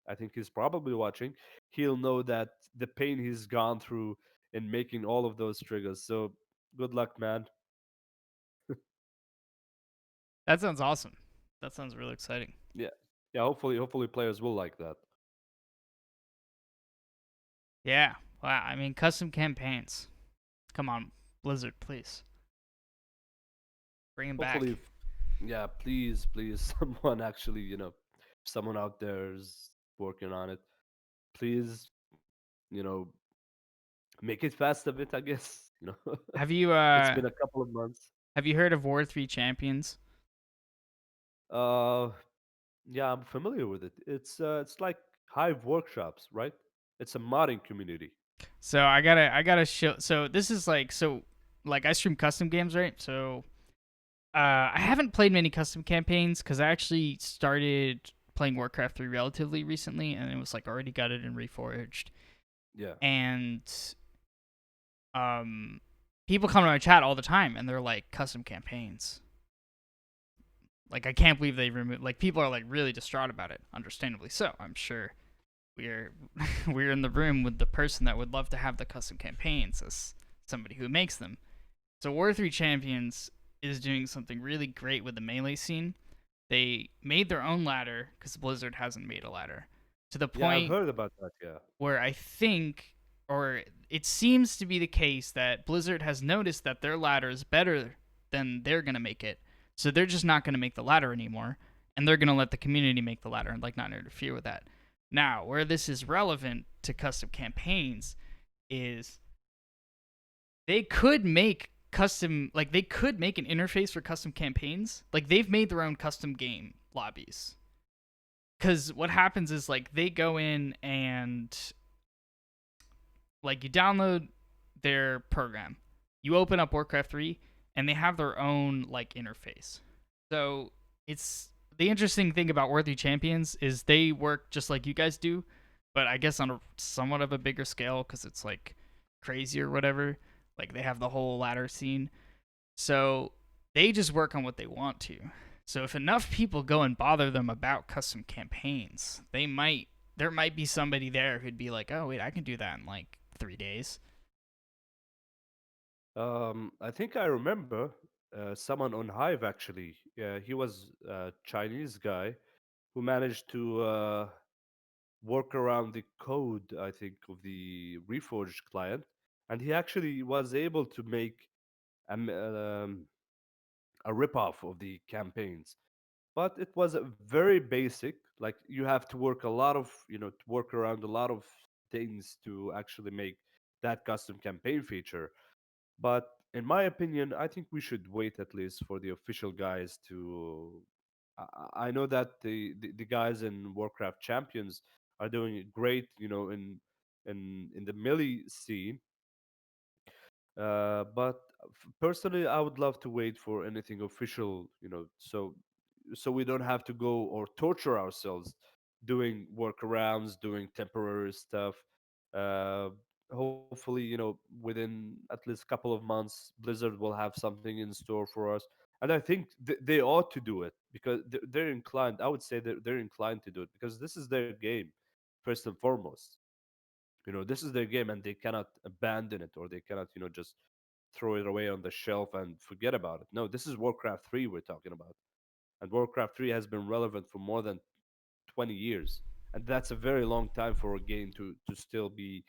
B: I think he's probably watching. He'll know that the pain he's gone through in making all of those triggers. So good luck, man.
A: That sounds awesome. That sounds really exciting.
B: Yeah, yeah. Hopefully players will like that.
A: Yeah. Wow. I mean, custom campaigns. Come on, Blizzard, please bring him
B: Hopefully,
A: back.
B: yeah. Please, please, someone actually, someone out there is working on it, please, you know, make it fast a bit. I guess
A: Have you
B: it's been a couple of months.
A: have you heard of War 3 Champions?
B: Uh, yeah, I'm familiar with it. It's like Hive workshops, right? It's a modding community.
A: So I gotta show. So this is like I stream custom games, right? So I haven't played many custom campaigns because I actually started playing Warcraft 3 relatively recently, and it was like already got it in Reforged.
B: Yeah.
A: And um, people come to my chat all the time, and they're like custom campaigns. Like I can't believe they removed. Like people are like really distraught about it, understandably so. I'm sure we're we're in the room with the person that would love to have the custom campaigns as somebody who makes them. So War 3 Champions is doing something really great with the melee scene. They made their own ladder because Blizzard hasn't made a ladder. To the
B: Yeah, I've
A: point
B: heard about that. Yeah.
A: where I think, or it seems to be the case, that Blizzard has noticed that their ladder is better than they're going to make it. So they're just not going to make the ladder anymore. And they're going to let the community make the ladder and like not interfere with that. Now, where this is relevant to custom campaigns is they could make they could make an interface for custom campaigns. Like they've made their own custom game lobbies. Cuz what happens is like they go in and like you download their program. You open up Warcraft 3 and they have their own like interface. So, it's the interesting thing about Worthy Champions is they work just like you guys do, but I guess on a somewhat of a bigger scale cuz it's like crazy or whatever. Like they have the whole ladder scene. So, they just work on what they want to. So, if enough people go and bother them about custom campaigns, there might be somebody there who'd be like, "Oh, wait, I can do that in like 3 days."
B: I think I remember someone on Hive actually. Yeah, he was a Chinese guy who managed to work around the code, I think, of the Reforged client, and he actually was able to make a, a ripoff of the campaigns. But it was a very basic. Like you have to work a lot of, to work around a lot of things to actually make that custom campaign feature. But in my opinion, I think we should wait at least for the official guys to. I know that the guys in Warcraft Champions are doing it great, in the melee scene. But personally, I would love to wait for anything official, so we don't have to go or torture ourselves doing workarounds, doing temporary stuff. Uh, Hopefully, within at least a couple of months, Blizzard will have something in store for us. And I think they ought to do it because they're inclined. I would say they're inclined to do it because this is their game, first and foremost. This is their game and they cannot abandon it, or they cannot just throw it away on the shelf and forget about it. No, this is Warcraft 3 we're talking about, and Warcraft 3 has been relevant for more than 20 years, and that's a very long time for a game to still be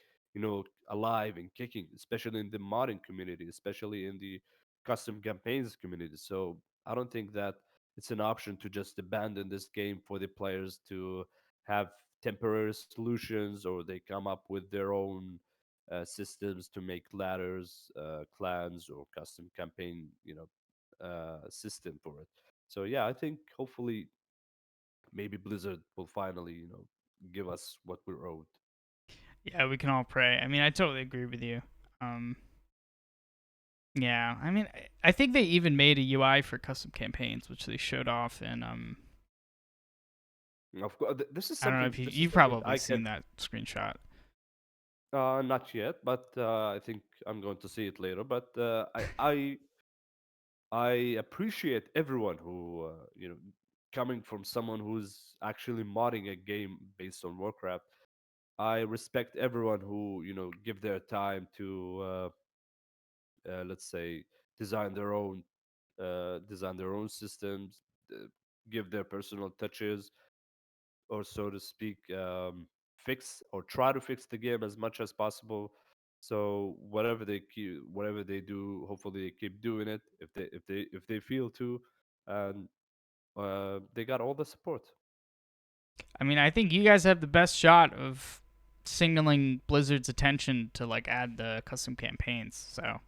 B: alive and kicking, especially in the modding community, especially in the custom campaigns community. So I don't think that it's an option to just abandon this game for the players to have temporary solutions, or they come up with their own systems to make ladders, clans, or custom campaign system for it. So yeah, I think hopefully maybe Blizzard will finally, give us what we're owed.
A: Yeah, we can all pray. I mean, I totally agree with you. Um, yeah, I mean, I think they even made a UI for custom campaigns, which they showed off, and
B: Of course, this is
A: I don't know
B: something.
A: if
B: This is
A: you've
B: something
A: probably
B: I can.
A: seen that screenshot.
B: Not yet, but I think I'm going to see it later. But I appreciate everyone who coming from someone who's actually modding a game based on Warcraft. I respect everyone who give their time to let's say design their own systems, uh, give their personal touches, or so to speak, fix or try to fix the game as much as possible. So whatever they do, hopefully they keep doing it if they feel to, and they got all the support.
A: I mean, I think you guys have the best shot of signaling Blizzard's attention to like add the custom campaigns. So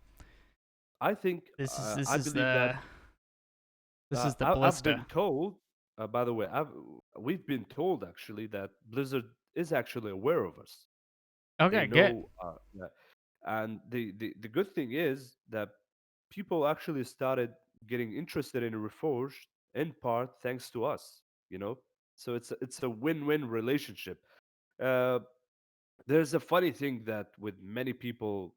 B: I think
A: this
B: I
A: is
B: believe that
A: the
B: I've been
A: ballista.
B: told. By the way, we've been told actually that Blizzard is actually aware of us. They
A: Okay, good.
B: know, that, and the good thing is that people actually started getting interested in Reforged in part thanks to us. You know, so it's a win-win relationship. Uh, there's a funny thing that with many people,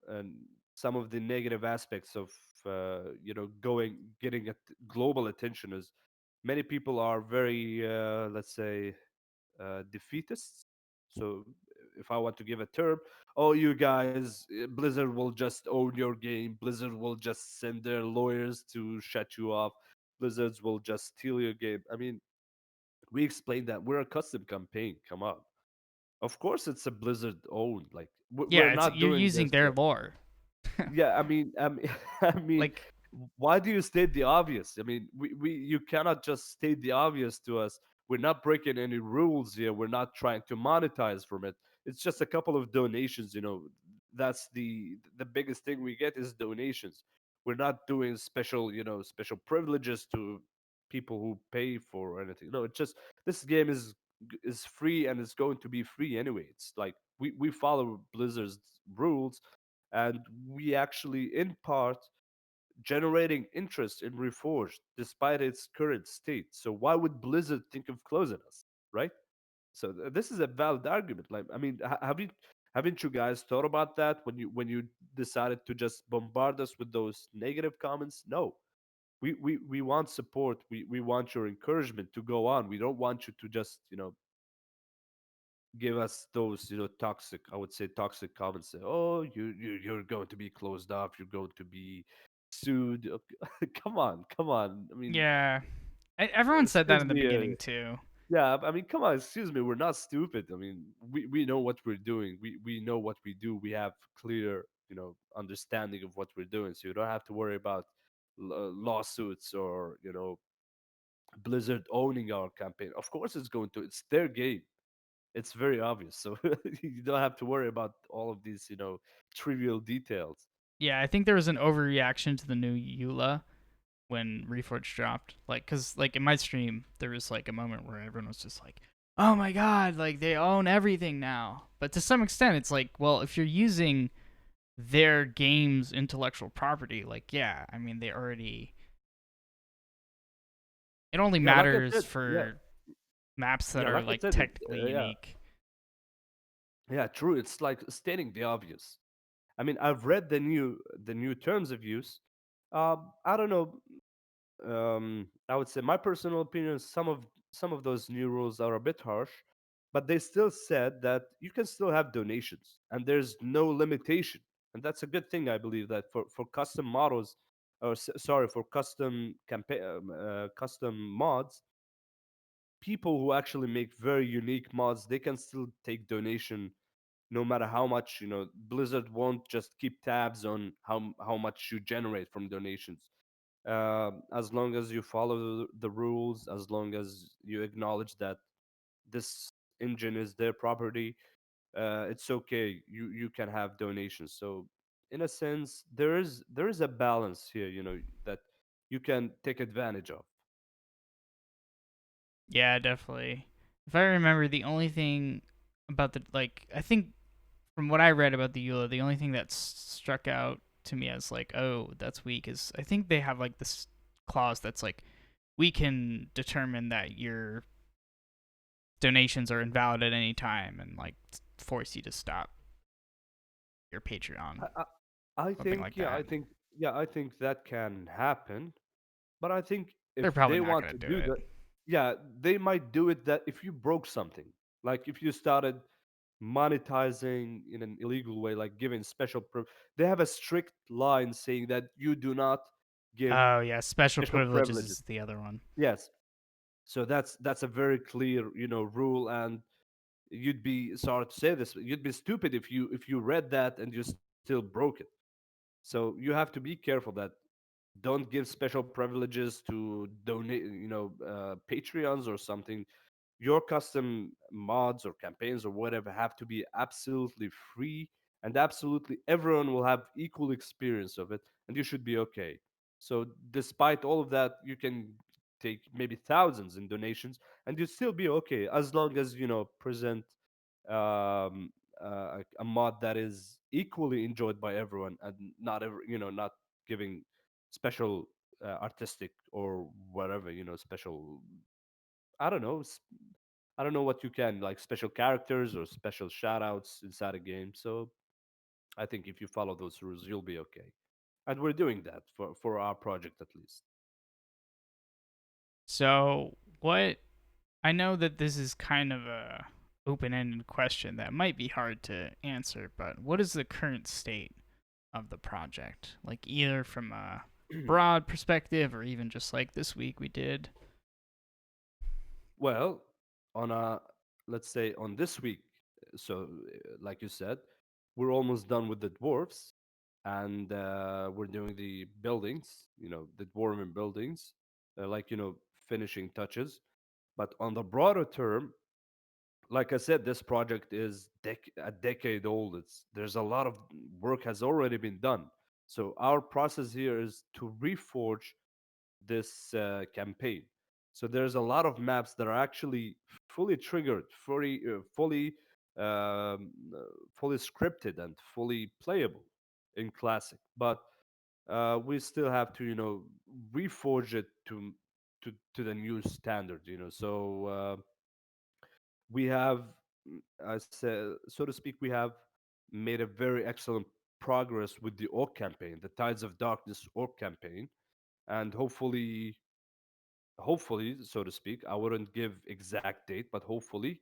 B: and some of the negative aspects of going getting at global attention is many people are very let's say defeatists. So if I want to give a term, oh, you guys, Blizzard will just own your game. Blizzard will just send their lawyers to shut you off. Blizzards will just steal your game. I mean, we explained that we're a custom campaign. Come on. Of course, it's a Blizzard owned. Like we're
A: Yeah, it's
B: not
A: you're
B: doing
A: using
B: this.
A: their lore.
B: Yeah, I mean,
A: Like,
B: why do you state the obvious? I mean, you cannot just state the obvious to us. We're not breaking any rules here. We're not trying to monetize from it. It's just a couple of donations. That's the biggest thing we get is donations. We're not doing special, special privileges to people who pay for anything. No, it's just this game is free and it's going to be free anyway. It's like we follow Blizzard's rules, and we actually in part generating interest in Reforged despite its current state. So why would Blizzard think of closing us, right? So this is a valid argument. Like, I mean, haven't you guys thought about that when you decided to just bombard us with those negative comments? No, we want support. We want your encouragement to go on. We don't want you to just give us those toxic, I would say toxic comments. Say, oh, you're going to be closed off, you're going to be sued. Come on. I mean,
A: yeah, everyone said that
B: excuse
A: in the
B: me.
A: beginning too.
B: Yeah, I mean, come on, excuse me, we're not stupid. I mean, we know what we're doing. We know what we do. We have clear understanding of what we're doing, so you don't have to worry about lawsuits or Blizzard owning our campaign. Of course it's going to, it's their game. It's very obvious. So you don't have to worry about all of these, trivial details.
A: Yeah, I think there was an overreaction to the new EULA when Reforged dropped. Like, cause like in my stream, there was like a moment where everyone was just like, "Oh my god, like they own everything now." But to some extent, it's like, well, if you're using their game's intellectual property, like, yeah, I mean, they already. It only
B: Yeah, like I
A: matters
B: said, yeah,
A: for maps that
B: yeah,
A: are
B: like I
A: like
B: said,
A: technically
B: yeah,
A: unique.
B: yeah, true. It's like stating the obvious. I mean, I've read the new terms of use. I don't know. I would say my personal opinion. Some of those new rules are a bit harsh, but they still said that you can still have donations and there's no limitation, and that's a good thing. I believe that for custom models, or sorry, for custom mods, people who actually make very unique mods, they can still take donation no matter how much. Blizzard won't just keep tabs on how much you generate from donations. As long as you follow the rules, as long as you acknowledge that this engine is their property, it's okay. You can have donations. So in a sense, there is a balance here, that you can take advantage of.
A: Yeah, definitely. If I remember, the only thing about the like, I think from what I read about the EULA, the only thing that struck out to me as like, oh, that's weak is I think they have like this clause that's like, we can determine that your donations are invalid at any time and like force you to stop your Patreon,
B: I, I
A: something
B: think,
A: like that.
B: I think that can happen. But I think
A: They're
B: if
A: probably
B: they
A: not
B: want
A: gonna
B: to
A: do
B: do
A: it.
B: that, yeah, they might do it. That if you broke something, like if you started monetizing in an illegal way, like giving they have a strict line saying that you do not give
A: Oh yeah, special
B: special
A: privileges
B: privileges.
A: is the other one.
B: Yes, so that's a very clear rule, and you'd be, sorry to say this, but you'd be stupid if you read that and you still broke it. So you have to be careful that don't give special privileges to donate, Patreons or something. Your custom mods or campaigns or whatever have to be absolutely free, and absolutely everyone will have equal experience of it, and you should be okay. So despite all of that, you can take maybe thousands in donations and you'd still be okay, as long as present um, a mod that is equally enjoyed by everyone, and not giving special artistic or whatever, special, I don't know, I don't know what you can, like special characters or special shout outs inside a game. So I think if you follow those rules, you'll be okay. And we're doing that for our project at least.
A: So, what I know that this is kind of a open-ended question that might be hard to answer, but what is the current state of the project? Like either from a broad perspective or even just like this week we did.
B: Well, on a let's say on this week, so like you said, we're almost done with the dwarfs, and we're doing the buildings, the dwarven buildings, like finishing touches. But on the broader term, like I said, this project is a decade old. There's a lot of work has already been done. So our process here is to reforge this campaign. So there's a lot of maps that are actually fully triggered, fully scripted, and fully playable in classic. But we still have to, reforge it to the new standard. So we have, I said, so to speak, we have made a very excellent progress with the orc campaign, the Tides of Darkness orc campaign, and hopefully, so to speak, I wouldn't give exact date, but hopefully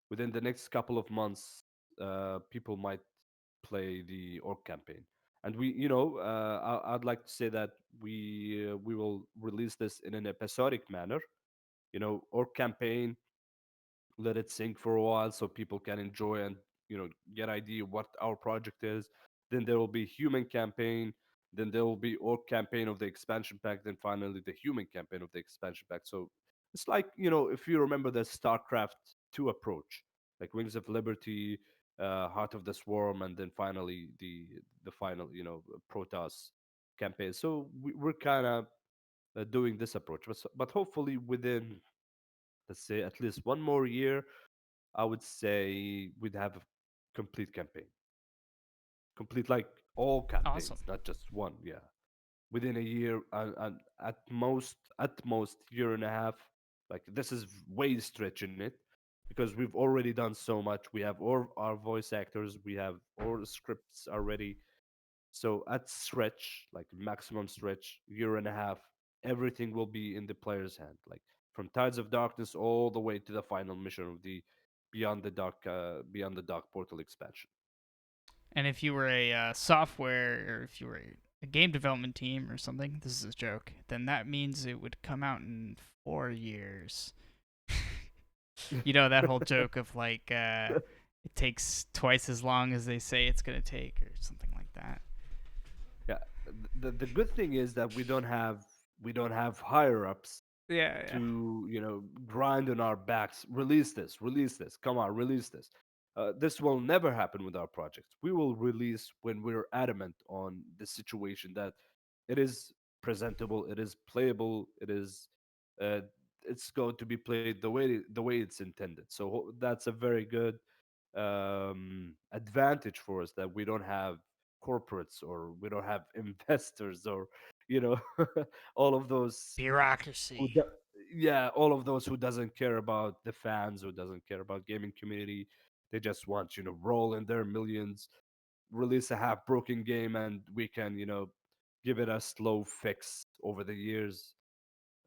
B: within the next couple of months, people might play the orc campaign. And I'd like to say that we will release this in an episodic manner. Orc campaign, let it sink for a while so people can enjoy and get idea what our project is. Then there will be human campaign, then there will be orc campaign of the expansion pack, then finally the human campaign of the expansion pack. So it's like, if you remember the StarCraft 2 approach, like Wings of Liberty, Heart of the Swarm, and then finally the final, Protoss campaign. So we're kind of doing this approach, but hopefully within, let's say, at least one more year, I would say we'd have a complete campaign. Complete, like all
A: Awesome.
B: campaigns, not just one. Yeah, within a year, and at most year and a half. Like this is way stretching it, because we've already done so much. We have all our voice actors. We have all the scripts already. So at stretch, like maximum stretch, year and a half, everything will be in the player's hand. Like from Tides of Darkness all the way to the final mission of the Beyond the Dark Portal expansion.
A: And if you were a software or if you were a game development team or something, this is a joke, then that means it would come out in 4 years. You know that whole joke of like it takes twice as long as they say it's gonna take or something like that.
B: Yeah, the good thing is that we don't have higher ups
A: Yeah, yeah.
B: to grind on our backs. Release this, come on, release this. This will never happen with our projects. We will release when we're adamant on the situation that it is presentable, it is playable, uh, it's going to be played the way it's intended. So that's a very good advantage for us, that we don't have corporates, or we don't have investors, or you know all of those who
A: Bureaucracy.
B: do, yeah, all of those who doesn't care about the fans, who doesn't care about gaming community. They just want roll in their millions, release a half broken game, and we can give it a slow fix over the years,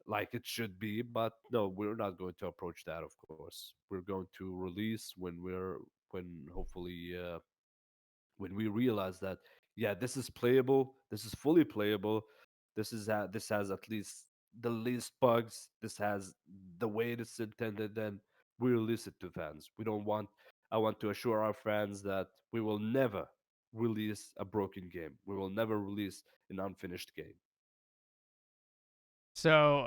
B: like it should be. But no, we're not going to approach that. Of course, we're going to release when hopefully when we realize that, yeah, this is playable, this is fully playable, this has at least the least bugs, this has the way it's intended, then we release it to fans. We don't want I want to assure our fans that we will never release a broken game. We will never release an unfinished game.
A: So,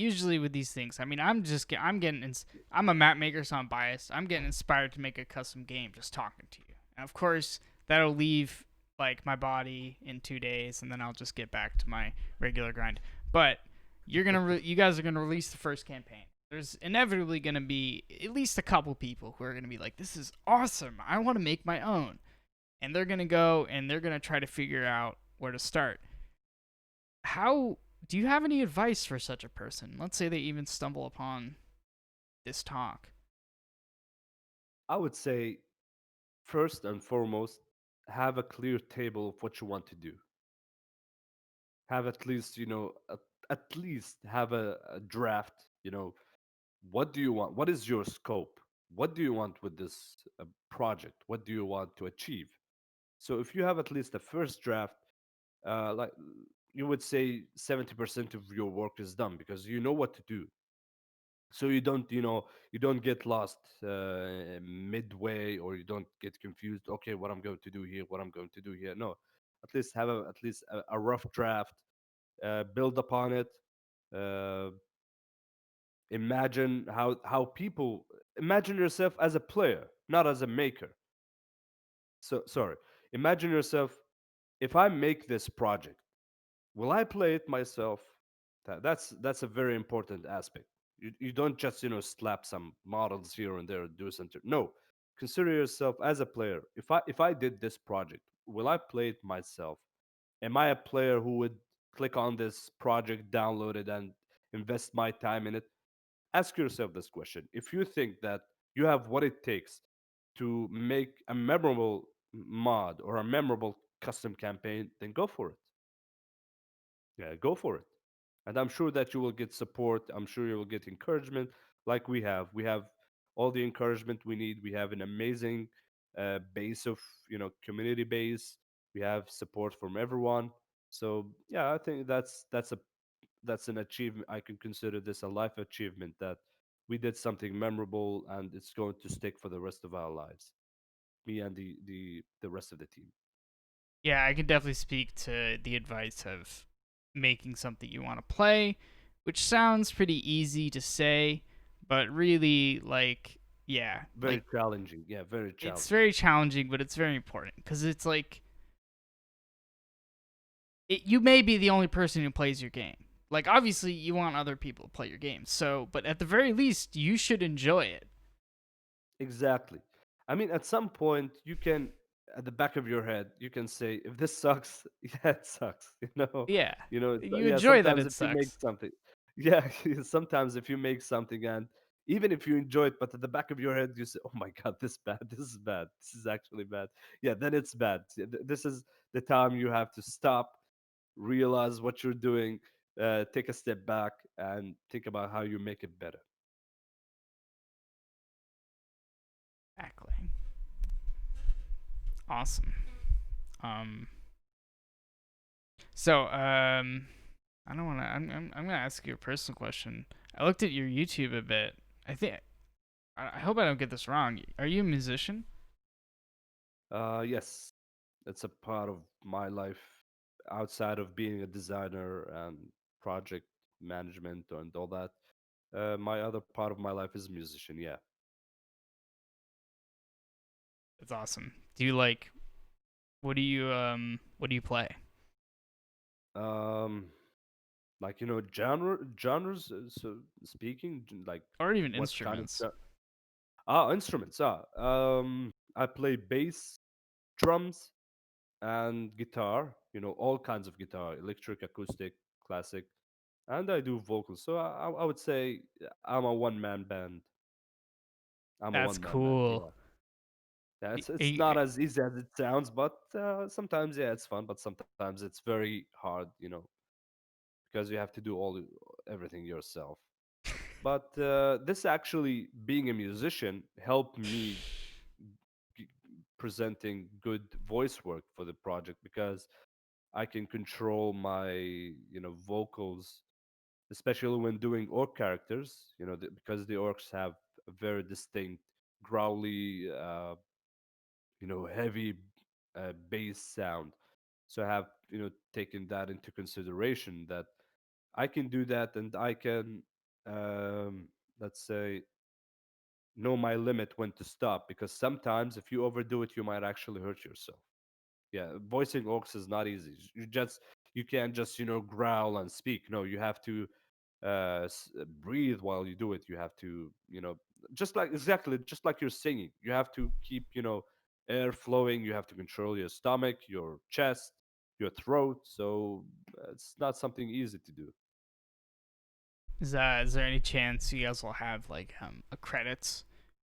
A: usually with these things, I mean, I'm getting I'm a map maker, so I'm biased. I'm getting inspired to make a custom game just talking to you. And of course, that'll leave like my body in 2 days, and then I'll just get back to my regular grind. But you guys are gonna release the first campaign. There's inevitably gonna be at least a couple people who are gonna be like, "This is awesome! I want to make my own," and they're gonna go and they're gonna try to figure out where to start. How do you have any advice for such a person? Let's say they even stumble upon this talk.
B: I would say first and foremost, have a clear table of what you want to do. Have at least, at least have a draft. What do you want? What is your scope? What do you want with this project? What do you want to achieve? So if you have at least a first draft, like you would say 70% of your work is done because you know what to do. So you don't get lost midway, or you don't get confused. Okay, what I'm going to do here, what I'm going to do here. No, at least a rough draft. Build upon it. Uh, imagine how people imagine yourself as a player, not as a maker. So sorry. Imagine yourself, if I make this project, will I play it myself? That's a very important aspect. You don't just slap some models here and there, do something. No, consider yourself as a player. If I did this project, will I play it myself? Am I a player who would click on this project, download it, and invest my time in it? Ask yourself this question. If you think that you have what it takes to make a memorable mod or a memorable custom campaign, then go for it. Yeah, go for it. And I'm sure that you will get support. I'm sure you will get encouragement like we have. We have all the encouragement we need. We have an amazing base of, community base. We have support from everyone. So yeah, I think that's an achievement. I can consider this a life achievement that we did something memorable and it's going to stick for the rest of our lives. Me and the rest of the team.
A: Yeah, I can definitely speak to the advice of making something you want to play, which sounds pretty easy to say, but really, like, yeah,
B: Very
A: like
B: challenging. Yeah, very
A: it's
B: challenging.
A: very challenging, but it's very important because it's like you may be the only person who plays your game. Like, obviously, you want other people to play your game, so, but at the very least, you should enjoy it.
B: Exactly. I mean, at some point, you can, at the back of your head, you can say, if this sucks, yeah, it sucks.
A: Yeah, you
B: Yeah.
A: enjoy that
B: Sometimes
A: it
B: if you make
A: sucks.
B: something, yeah, sometimes if you make something, and even if you enjoy it, but at the back of your head, you say, oh my God, this bad, this is bad, this is actually bad. Yeah, then it's bad. This is the time you have to stop, realize what you're doing, take a step back, and think about how you make it better.
A: Exactly. Awesome. Um, so, I don't want to. I'm gonna ask you a personal question. I looked at your YouTube a bit. I think. I hope I don't get this wrong. Are you a musician?
B: Yes, it's a part of my life outside of being a designer and project management and all that. My other part of my life is musician. Yeah.
A: That's awesome. Do you like? What do you play?
B: Um, like genres. So speaking, like
A: Or even
B: what kind of
A: instruments?
B: instruments? I play bass, drums, and guitar. All kinds of guitar: electric, acoustic, classic, and I do vocals. So I would say I'm a one man band. I'm a
A: That's
B: one man band.
A: cool.
B: Yeah. Yeah, it's
A: Y-
B: not as easy as it sounds, but sometimes yeah, it's fun. But sometimes it's very hard, because you have to do everything yourself. But this actually, being a musician, helped me g- presenting good voice work for the project because I can control my vocals, especially when doing orc characters. Because the orcs have a very distinct growly, heavy bass sound. So I have taken that into consideration that I can do that, and I can um, let's say, know my limit when to stop, because sometimes if you overdo it, you might actually hurt yourself. Yeah, voicing orcs is not easy. You can't just growl and speak. No, you have to breathe while you do it. You have to just like you're singing. You have to keep air flowing. You have to control your stomach, your chest, your throat. So it's not something easy to do.
A: Is there any chance you guys will have like a credits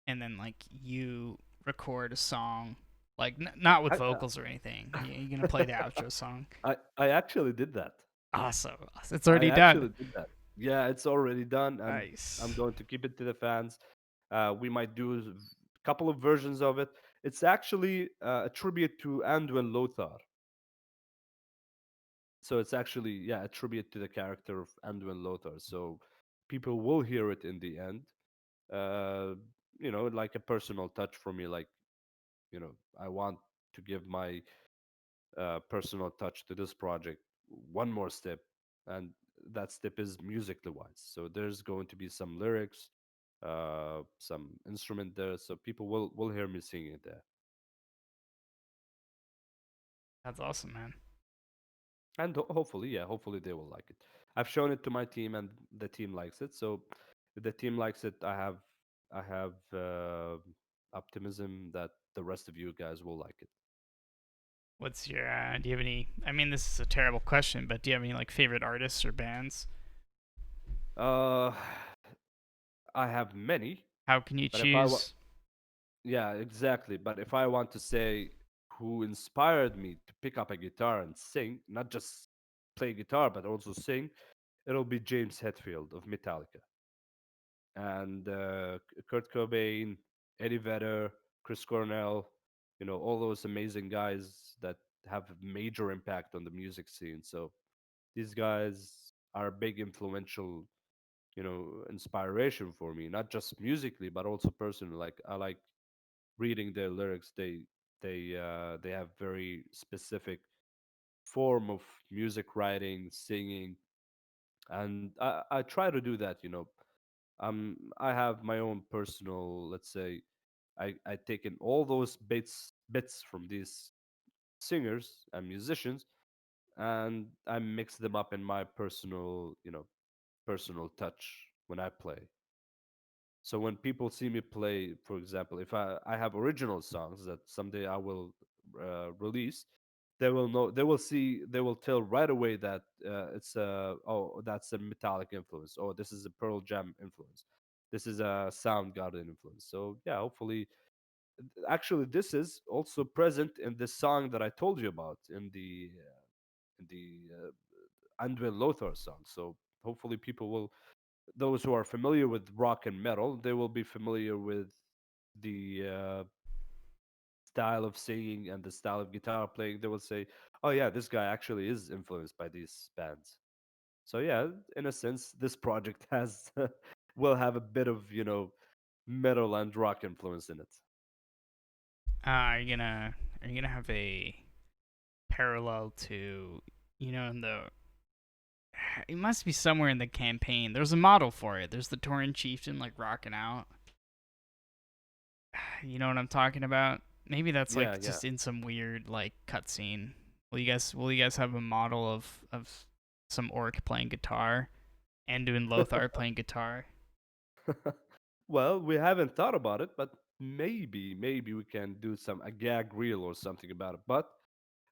A: and then like you record a song like not with
B: I
A: vocals or anything? You gonna play the outro song?
B: I actually did that.
A: Awesome. It's
B: I
A: already done.
B: actually did that. Yeah, it's already done, and I'm
A: Nice.
B: going to keep it to the fans. We might do a couple of versions of it. It's actually a tribute to Anduin Lothar. So it's actually, yeah, a tribute to the character of Anduin Lothar. So people will hear it in the end. Uh, like a personal touch for me. Like, I want to give my personal touch to this project one more step, and that step is musically wise. So there's going to be some lyrics, some instrument there, so people will hear me singing it there.
A: That's awesome, man.
B: And hopefully, yeah, hopefully they will like it. I've shown it to my team, and the team likes it. So if the team likes it, I have optimism that the rest of you guys will like it.
A: What's your do you have any I mean this is a terrible question, but do you have any like favorite artists or bands?
B: uh I have many,
A: How can you
B: but if I
A: choose?
B: yeah, exactly. But if I want to say who inspired me to pick up a guitar and sing, not just play guitar, but also sing, it'll be James Hetfield of Metallica. And Kurt Cobain, Eddie Vedder, Chris Cornell, all those amazing guys that have a major impact on the music scene. So these guys are big influential, inspiration for me, not just musically, but also personally. Like I like reading their lyrics. They have very specific form of music writing, singing, and I try to do that. I have my own personal, let's say, I taken all those bits from these singers and musicians, and I mix them up in my personal, personal touch when I play. So when people see me play, for example, if I have original songs that someday I will release, they will know, they will tell right away that it's a, oh, that's a Metallic influence, or this is a Pearl Jam influence, this is a Soundgarden influence. So yeah, hopefully, actually, this is also present in this song that I told you about in the Anduin Lothar song. So hopefully, people will, those who are familiar with rock and metal, they will be familiar with the style of singing and the style of guitar playing. They will say, "Oh yeah, this guy actually is influenced by these bands." So yeah, in a sense, this project has will have a bit of metal and rock influence in it.
A: Are you gonna have a parallel to in the it must be somewhere in the campaign. There's a model for it. There's the Tauren chieftain like rocking out. You know what I'm talking about? Maybe that's
B: Yeah,
A: like
B: yeah.
A: just in some weird like cutscene. Will you guys have a model of some orc playing guitar and doing Lothar playing guitar?
B: Well, we haven't thought about it, but maybe we can do some a gag reel or something about it. But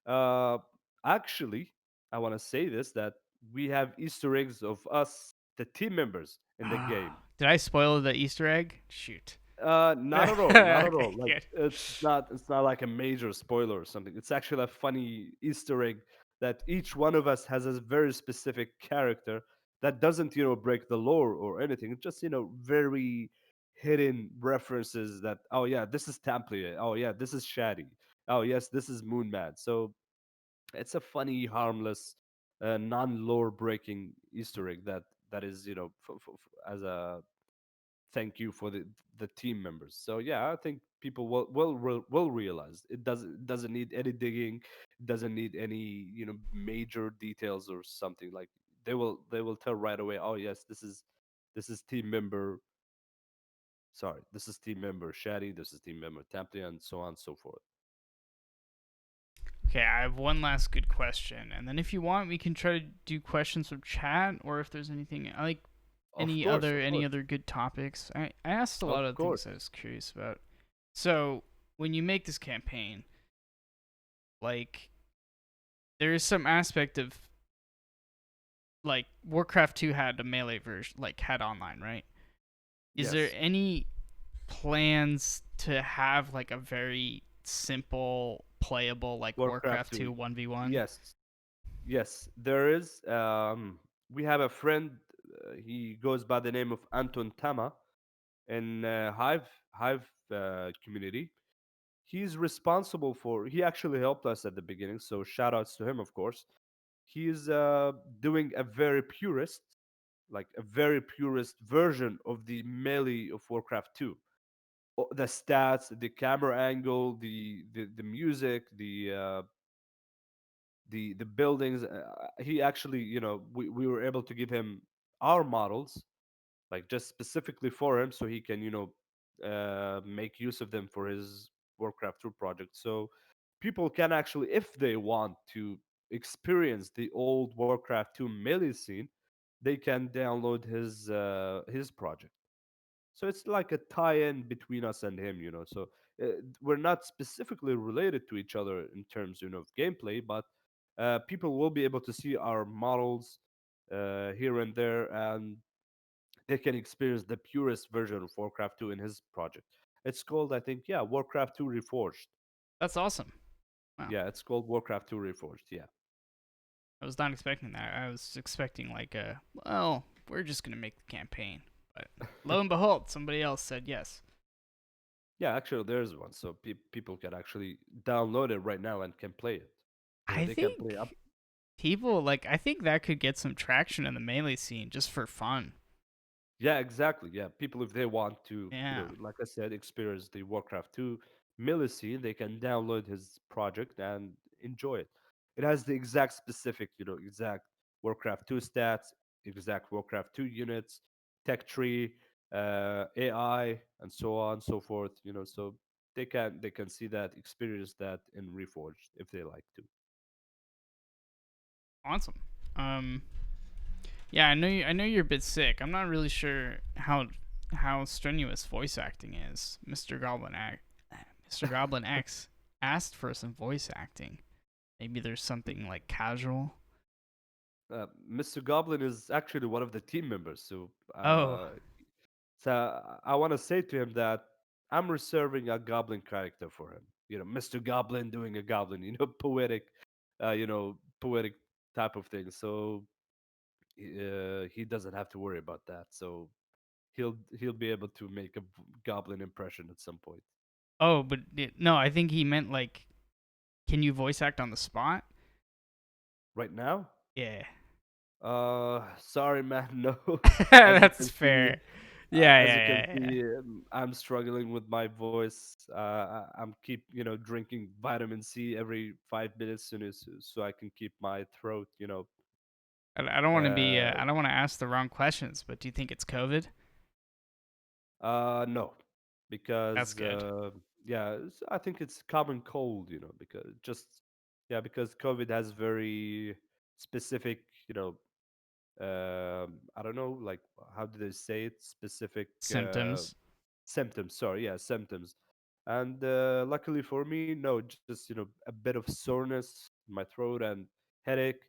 B: uh, actually, I want to say this, that we have Easter eggs of us, the team members in the game.
A: Did I spoil the Easter egg? Shoot.
B: Not at all, not at
A: Okay,
B: all. Like
A: good.
B: it's not like a major spoiler or something. It's actually a funny Easter egg that each one of us has a very specific character that doesn't, break the lore or anything. It's just, very hidden references that, oh yeah, this is Tamplier. Oh yeah, this is Shadi. Oh yes, this is Moonman. So it's a funny, harmless, non-lore breaking Easter egg that is, as a thank you for the team members. So yeah, I think people will realize it doesn't need any digging, it doesn't need any major details or something. Like they will tell right away. Oh yes, This is team member. Sorry, this is team member Shadi. This is team member Tamplier, and so on and so forth.
A: Okay, I have one last good question, and then if you want, we can try to do questions from chat, or if there's anything like
B: Of course, of
A: any
B: course,
A: other good topics. I asked a lot
B: of
A: of
B: course.
A: things I was curious about. So when you make this campaign, like there is some aspect of like Warcraft 2 had a melee version, like had online, right? Is there
B: Yes,
A: any plans to have like a very simple playable like
B: Warcraft
A: Warcraft
B: 2.
A: 2 1v1?
B: Yes, yes, there is. We have a friend. He goes by the name of Anton Tama in Hive community. He's responsible for. He actually helped us at the beginning, so shout outs to him, of course. He's doing a very purist, like a very purist version of the melee of Warcraft 2. The stats, the camera angle, the music, the buildings. He actually, we were able to give him our models, like just specifically for him, so he can, make use of them for his Warcraft 2 project. So people can actually, if they want to experience the old Warcraft 2 melee scene, they can download his project. So it's like a tie-in between us and him, So we're not specifically related to each other in terms, of gameplay, but people will be able to see our models here and there, and they can experience the purest version of Warcraft 2 in his project. It's called, I think, yeah, Warcraft 2 Reforged.
A: That's awesome. Wow.
B: Yeah, it's called Warcraft 2 Reforged. Yeah.
A: I was not expecting that. I was expecting like a, well, we're just gonna make the campaign. But lo and behold, somebody else said yes.
B: Yeah, actually, there's one. So people can actually download it right now and can play it.
A: I
B: They can play up.
A: think people like I think that could get some traction in the melee scene just for fun.
B: Yeah, exactly. Yeah, people, if they want to,
A: Yeah.
B: like I said, experience the Warcraft 2 Millicene, they can download his project and enjoy it. It has the exact specific, exact Warcraft 2 stats, exact Warcraft 2 units, tech tree, AI, and so on and so forth. So they can see that, experience that in Reforged if they like to.
A: Awesome. Um yeah, I know you're a bit sick. I'm not really sure how strenuous voice acting is. Mr. Goblin X asked for some voice acting. Maybe there's something like casual.
B: Mr. Goblin is actually one of the team members, so
A: Oh,
B: I want to say to him that I'm reserving a goblin character for him. Mr. Goblin doing a goblin, poetic type of thing. So he doesn't have to worry about that. So he'll be able to make a goblin impression at some point.
A: oh, but no, I think he meant like, can you voice act on the spot?
B: Right now,
A: Yeah,
B: sorry, man, no. As you
A: that's
B: can see,
A: fair. Yeah,
B: as you can
A: yeah, yeah, yeah.
B: see, I'm struggling with my voice. I'm keep drinking vitamin C every 5 minutes, so I can keep my throat.
A: I don't want to be.
B: Uh,
A: I don't want to ask the wrong questions, but do you think it's COVID?
B: no,
A: That's
B: because
A: good.
B: yeah, I think it's common cold. Because just yeah, because COVID has very specific. I don't know, like how do they say it? Specific
A: Symptoms.
B: symptoms. Sorry, yeah, symptoms. And luckily for me, no, just a bit of soreness in my throat and headache,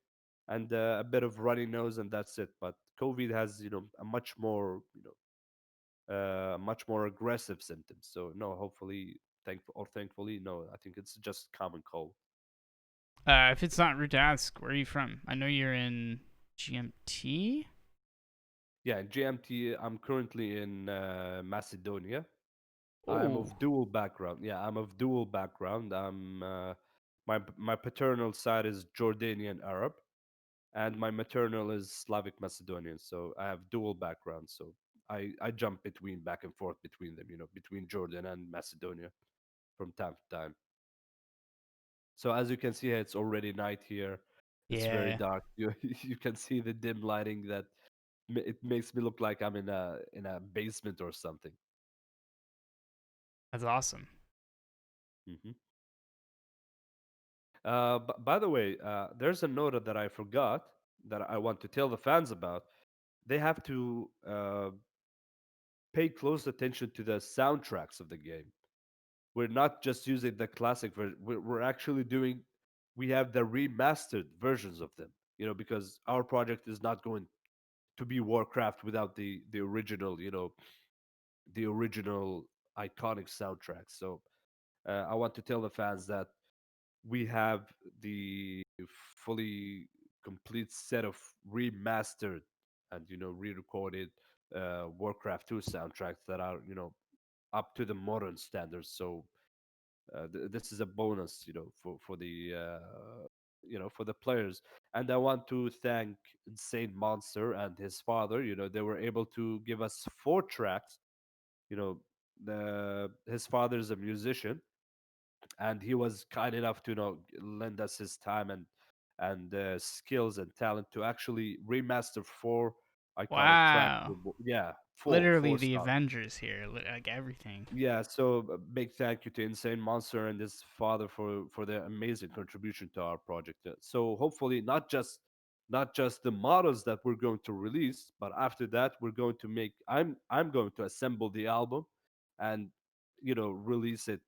B: and a bit of runny nose, and that's it. But COVID has a much more aggressive symptoms. So no, hopefully, thankfully, no. I think it's just common cold.
A: If it's not rude to ask, where are you from? I know you're in GMT.
B: Yeah, in GMT, I'm currently in Macedonia. I'm
A: Oh,
B: of dual background. Yeah, I'm of dual background. My paternal side is Jordanian Arab, and my maternal is Slavic Macedonian. So I have dual background. So I jump between back and forth between them. Between Jordan and Macedonia from time to time. So as you can see, it's already night here. It's very
A: yeah.
B: dark. You can see the dim lighting that it makes me look like I'm in a basement or something.
A: That's awesome.
B: Hmm. By the way, there's a note that I forgot that I want to tell the fans about. They have to pay close attention to the soundtracks of the game. We're not just using the classic version. We're actually doing. We have the remastered versions of them. Because our project is not going to be Warcraft without the original. The original iconic soundtrack. So I want to tell the fans that we have the fully complete set of remastered and re-recorded Warcraft 2 soundtracks that are up to the modern standards. So this is a bonus, for the for the players. And I want to thank Insane Monster and his father. They were able to give us 4 tracks. You know, his father is a musician, and he was kind enough to lend us his time and skills and talent to actually remaster 4 iconic tracks.
A: Wow.
B: Yeah,
A: Literally
B: four
A: the
B: songs.
A: Avengers here, like everything.
B: Yeah, so a big thank you to Insane Monster and his father for their amazing contribution to our project. So hopefully not just the models that we're going to release, but after that we're going to make I'm going to assemble the album and release it,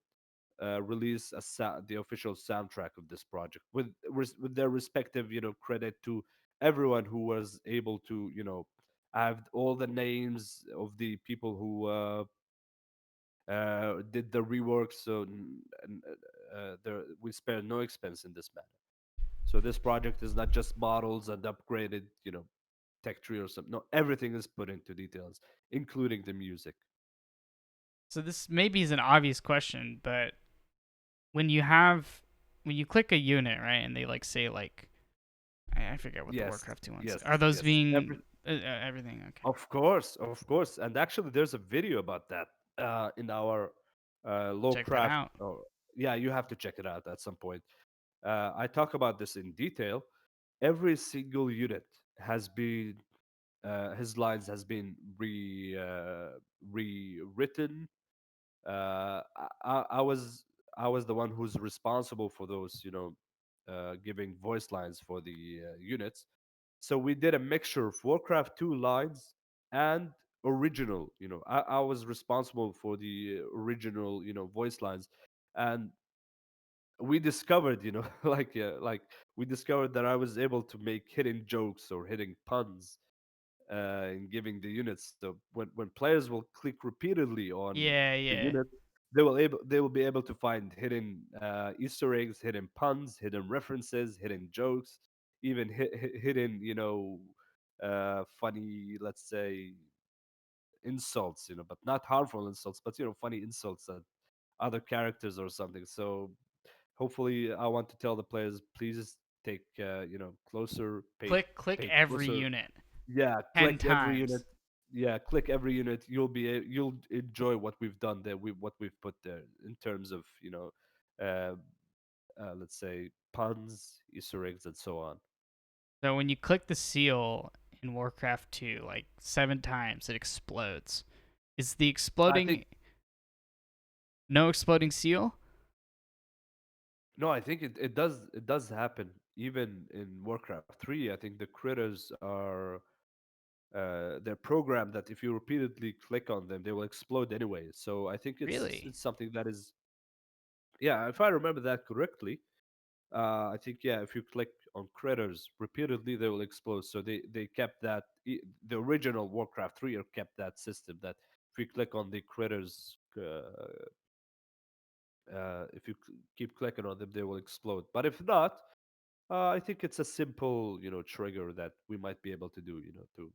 B: release the official soundtrack of this project with their respective credit to everyone who was able to have all the names of the people who did the rework. So we spare no expense in this matter. So this project is not just models and upgraded tech tree or something. No, everything is put into details, including the music.
A: So this maybe is an obvious question, but when you have when you click a unit, right, and they like say like I forget what the
B: Yes,
A: Warcraft 2 ones
B: yes,
A: are those
B: yes.
A: being everything okay.
B: Of course, and actually, there's a video about that in our low
A: Check that
B: craft.
A: out.
B: Oh, yeah, you have to check it out at some point. I talk about this in detail. Every single unit has been his lines has been rewritten. I was the one who's responsible for those, giving voice lines for the units. So we did a mixture of Warcraft 2 lines and original. I was responsible for the original, voice lines, and we discovered, like we discovered that I was able to make hidden jokes or hidden puns in giving the units. So when players will click repeatedly on
A: Yeah,
B: the
A: yeah.
B: unit, they will be able to find hidden Easter eggs, hidden puns, hidden references, hidden jokes, even hidden funny, let's say, insults, but not harmful insults, but funny insults at other characters or something. So hopefully, I want to tell the players, please take closer,
A: Click
B: pay
A: every
B: closer.
A: unit
B: Yeah,
A: 10
B: click every unit.
A: times.
B: Yeah, click every unit. You'll enjoy what we've done there. What we've put there in terms of uh, let's say puns, Easter eggs, and so on.
A: So when you click the seal in Warcraft 2 like 7 times, it explodes. Is the
B: I think
A: exploding no exploding seal?
B: no, I think it does happen even in Warcraft 3. I think the critters are they're programmed that if you repeatedly click on them, they will explode anyway. So I think
A: Really?
B: it's something that is, yeah, if I remember that correctly. I think, yeah, if you click on critters repeatedly, they will explode. So they kept that. The original Warcraft 3 kept that system that if you click on the critters, if you keep clicking on them, they will explode. But if not, I think it's a simple trigger that we might be able to do. To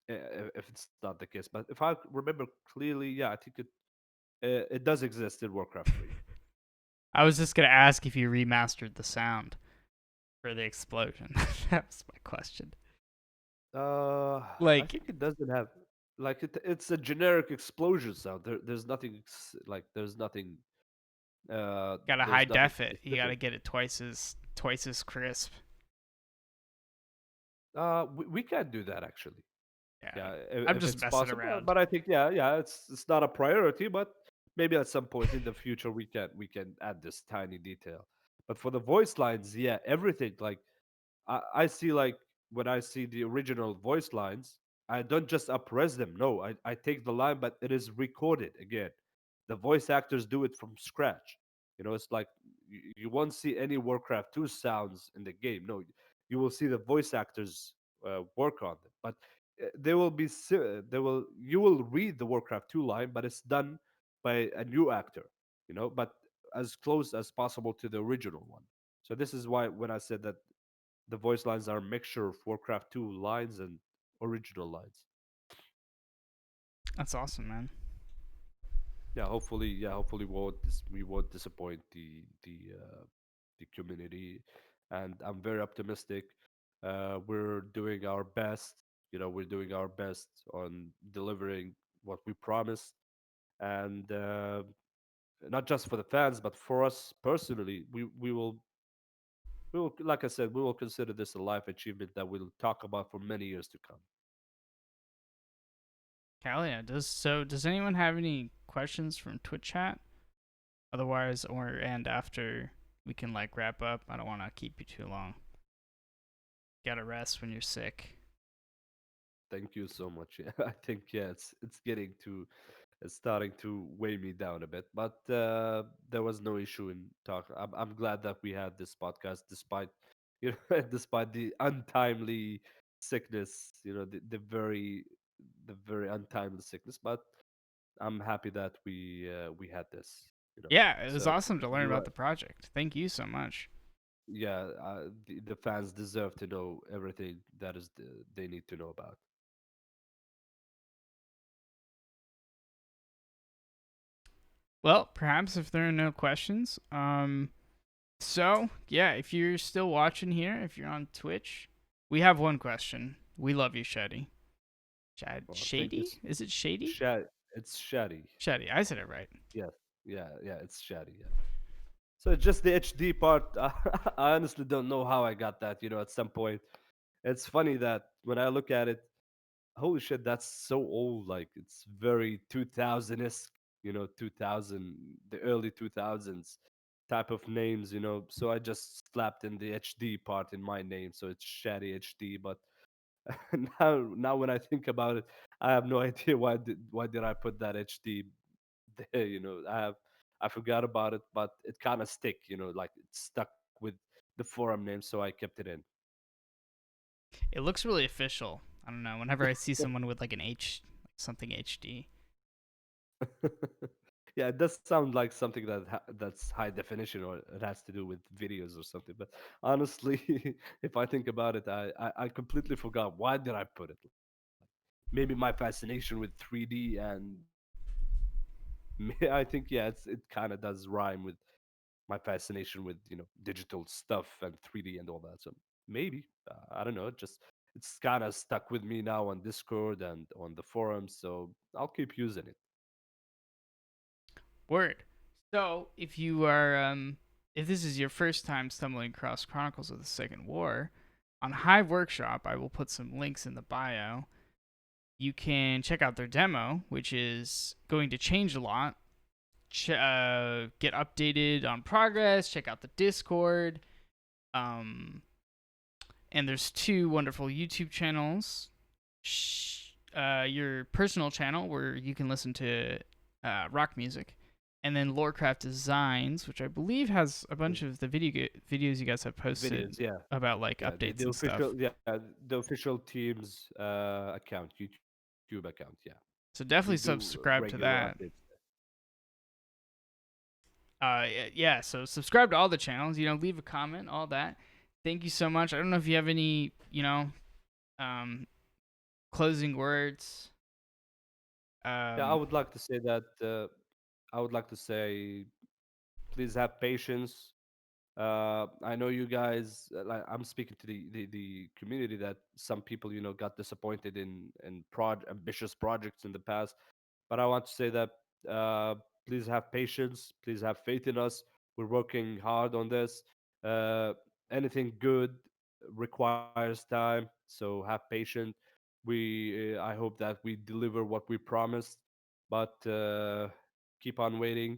B: if it's not the case. But if I remember clearly, yeah, I think it does exist in Warcraft 3.
A: I was just going to ask if you remastered the sound for the explosion. That was my question.
B: I
A: Like
B: think it doesn't have like it's a generic explosion sound. There's nothing like
A: got to high
B: there's nothing
A: def it. You got
B: specific.
A: to get it twice as crisp.
B: We can't do that actually.
A: Yeah,
B: Yeah,
A: I'm
B: if
A: just
B: it's
A: messing
B: possible.
A: around.
B: But I think yeah, it's not a priority, but maybe at some point in the future we can add this tiny detail. But for the voice lines, yeah, everything like I see like when I see the original voice lines, I don't just upres them. No, I take the line, but it is recorded again. The voice actors do it from scratch. It's like you won't see any Warcraft 2 sounds in the game. No, you will see the voice actors work on them. But they will be they will you will read the Warcraft 2 line, but it's done by a new actor. But as close as possible to the original one. So this is why when I said that the voice lines are a mixture of Warcraft 2 lines and original lines.
A: That's awesome, man.
B: Yeah, hopefully we won't disappoint the community, and I'm very optimistic. We're doing our best. We're doing our best on delivering what we promised, and not just for the fans, but for us personally. We will, like I said, we will consider this a life achievement that we'll talk about for many years to come.
A: Hell yeah. Does anyone have any questions from Twitch chat? Otherwise, or and after we can like wrap up. I don't want to keep you too long. Gotta rest when you're sick.
B: Thank you so much. Yeah, I think yeah, it's starting to weigh me down a bit, but there was no issue in talk. I'm glad that we had this podcast, despite despite the untimely sickness, the very untimely sickness. But I'm happy that we had this.
A: Yeah, it
B: It's
A: was awesome to learn
B: the
A: about
B: right,
A: the project. Thank you so much.
B: yeah, the fans deserve to know everything they need to know about.
A: Well, perhaps if there are no questions, so yeah, if you're still watching here, if you're on Twitch, we have one question. We love you, Shadi.
B: Well, I think
A: Shady? Is it Shady?
B: it's Shadi.
A: Shadi. I said it right.
B: Yeah, yeah, it's Shadi. Yeah. So just the HD part, I honestly don't know how I got that. At some point, it's funny that when I look at it, holy shit, that's so old. Like it's very 2000 esque. 2000, the early 2000s type of names. So I just slapped in the HD part in my name, so it's Shadi HD. But now when I think about it, I have no idea why did I put that HD there. I forgot about it, but it kind of stick. Like it stuck with the forum name, so I kept it in.
A: It looks really official. I don't know. Whenever I see someone with like an like something HD.
B: Yeah, it does sound like something that's high definition, or it has to do with videos or something. But honestly, if I think about it, I completely forgot why did I put it. Maybe my fascination with 3D, and I think yeah, it kind of does rhyme with my fascination with digital stuff and 3D and all that. So maybe I don't know. It's kind of stuck with me now on Discord and on the forums. So I'll keep using it.
A: Word. So if this is your first time stumbling across Chronicles of the Second War, on Hive Workshop, I will put some links in the bio. You can check out their demo, which is going to change a lot. Get updated on progress. Check out the Discord. Um, and there's two wonderful YouTube channels. Your personal channel where you can listen to rock music, and then Lorecraft Designs, which I believe has a bunch of the videos you guys have posted
B: Videos, yeah,
A: about like
B: yeah,
A: updates
B: the
A: and stuff.
B: official, yeah, the official team's account, YouTube account. Yeah,
A: So
B: we
A: definitely
B: do
A: subscribe to
B: regular
A: that.
B: updates.
A: Yeah. So subscribe to all the channels. Leave a comment, all that. Thank you so much. I don't know if you have any, um, closing words.
B: Yeah, I
A: Um,
B: would like to say that. I would like to say, please have patience. I know you guys. Like, I'm speaking to the community that some people got disappointed in ambitious projects in the past. But I want to say that uh, please have patience. Please have faith in us. We're working hard on this. Uh, Anything good requires time, so have patience. We I hope that we deliver what we promised, but keep on waiting.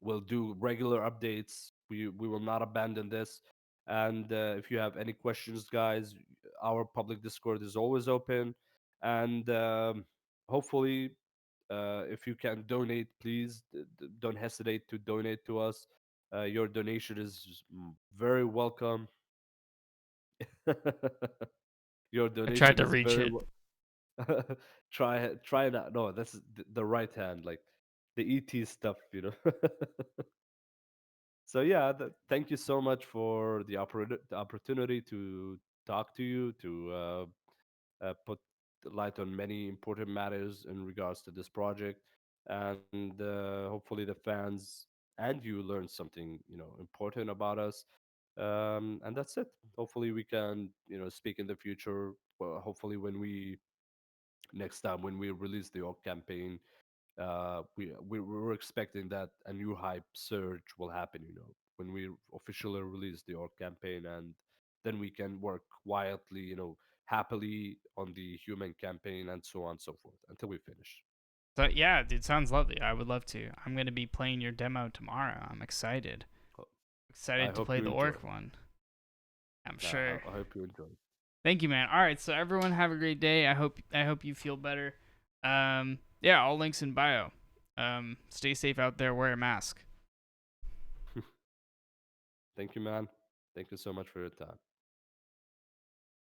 B: We'll do regular updates. We will not abandon this. And if you have any questions, guys, our public Discord is always open. And hopefully, if you can donate, please don't hesitate to donate to us. Your donation is very welcome. Your
A: I tried
B: donation
A: to
B: is
A: reach
B: very
A: it.
B: try that. No, that's the right hand, like the ET stuff, you know. So yeah, thank you so much for the opportunity to talk to you, to put the light on many important matters in regards to this project, and hopefully the fans and you learn something, important about us. And that's it. Hopefully we can, speak in the future. Well, hopefully when we next time when we release the org campaign, we were expecting that a new hype surge will happen, when we officially release the org campaign, and then we can work quietly, happily on the human campaign, and so on and so forth until we finish.
A: So yeah, dude, sounds lovely. I would love to. I'm gonna be playing your demo tomorrow. I'm excited.
B: Ho- I
A: Excited to
B: hope
A: play
B: you
A: the
B: enjoy.
A: orc one. I'm sure.
B: I hope you enjoy.
A: Thank you, man. All right, so everyone have a great day. I hope you feel better. Yeah, all links in bio. Stay safe out there. Wear a mask.
B: Thank you, man. Thank you so much for your time.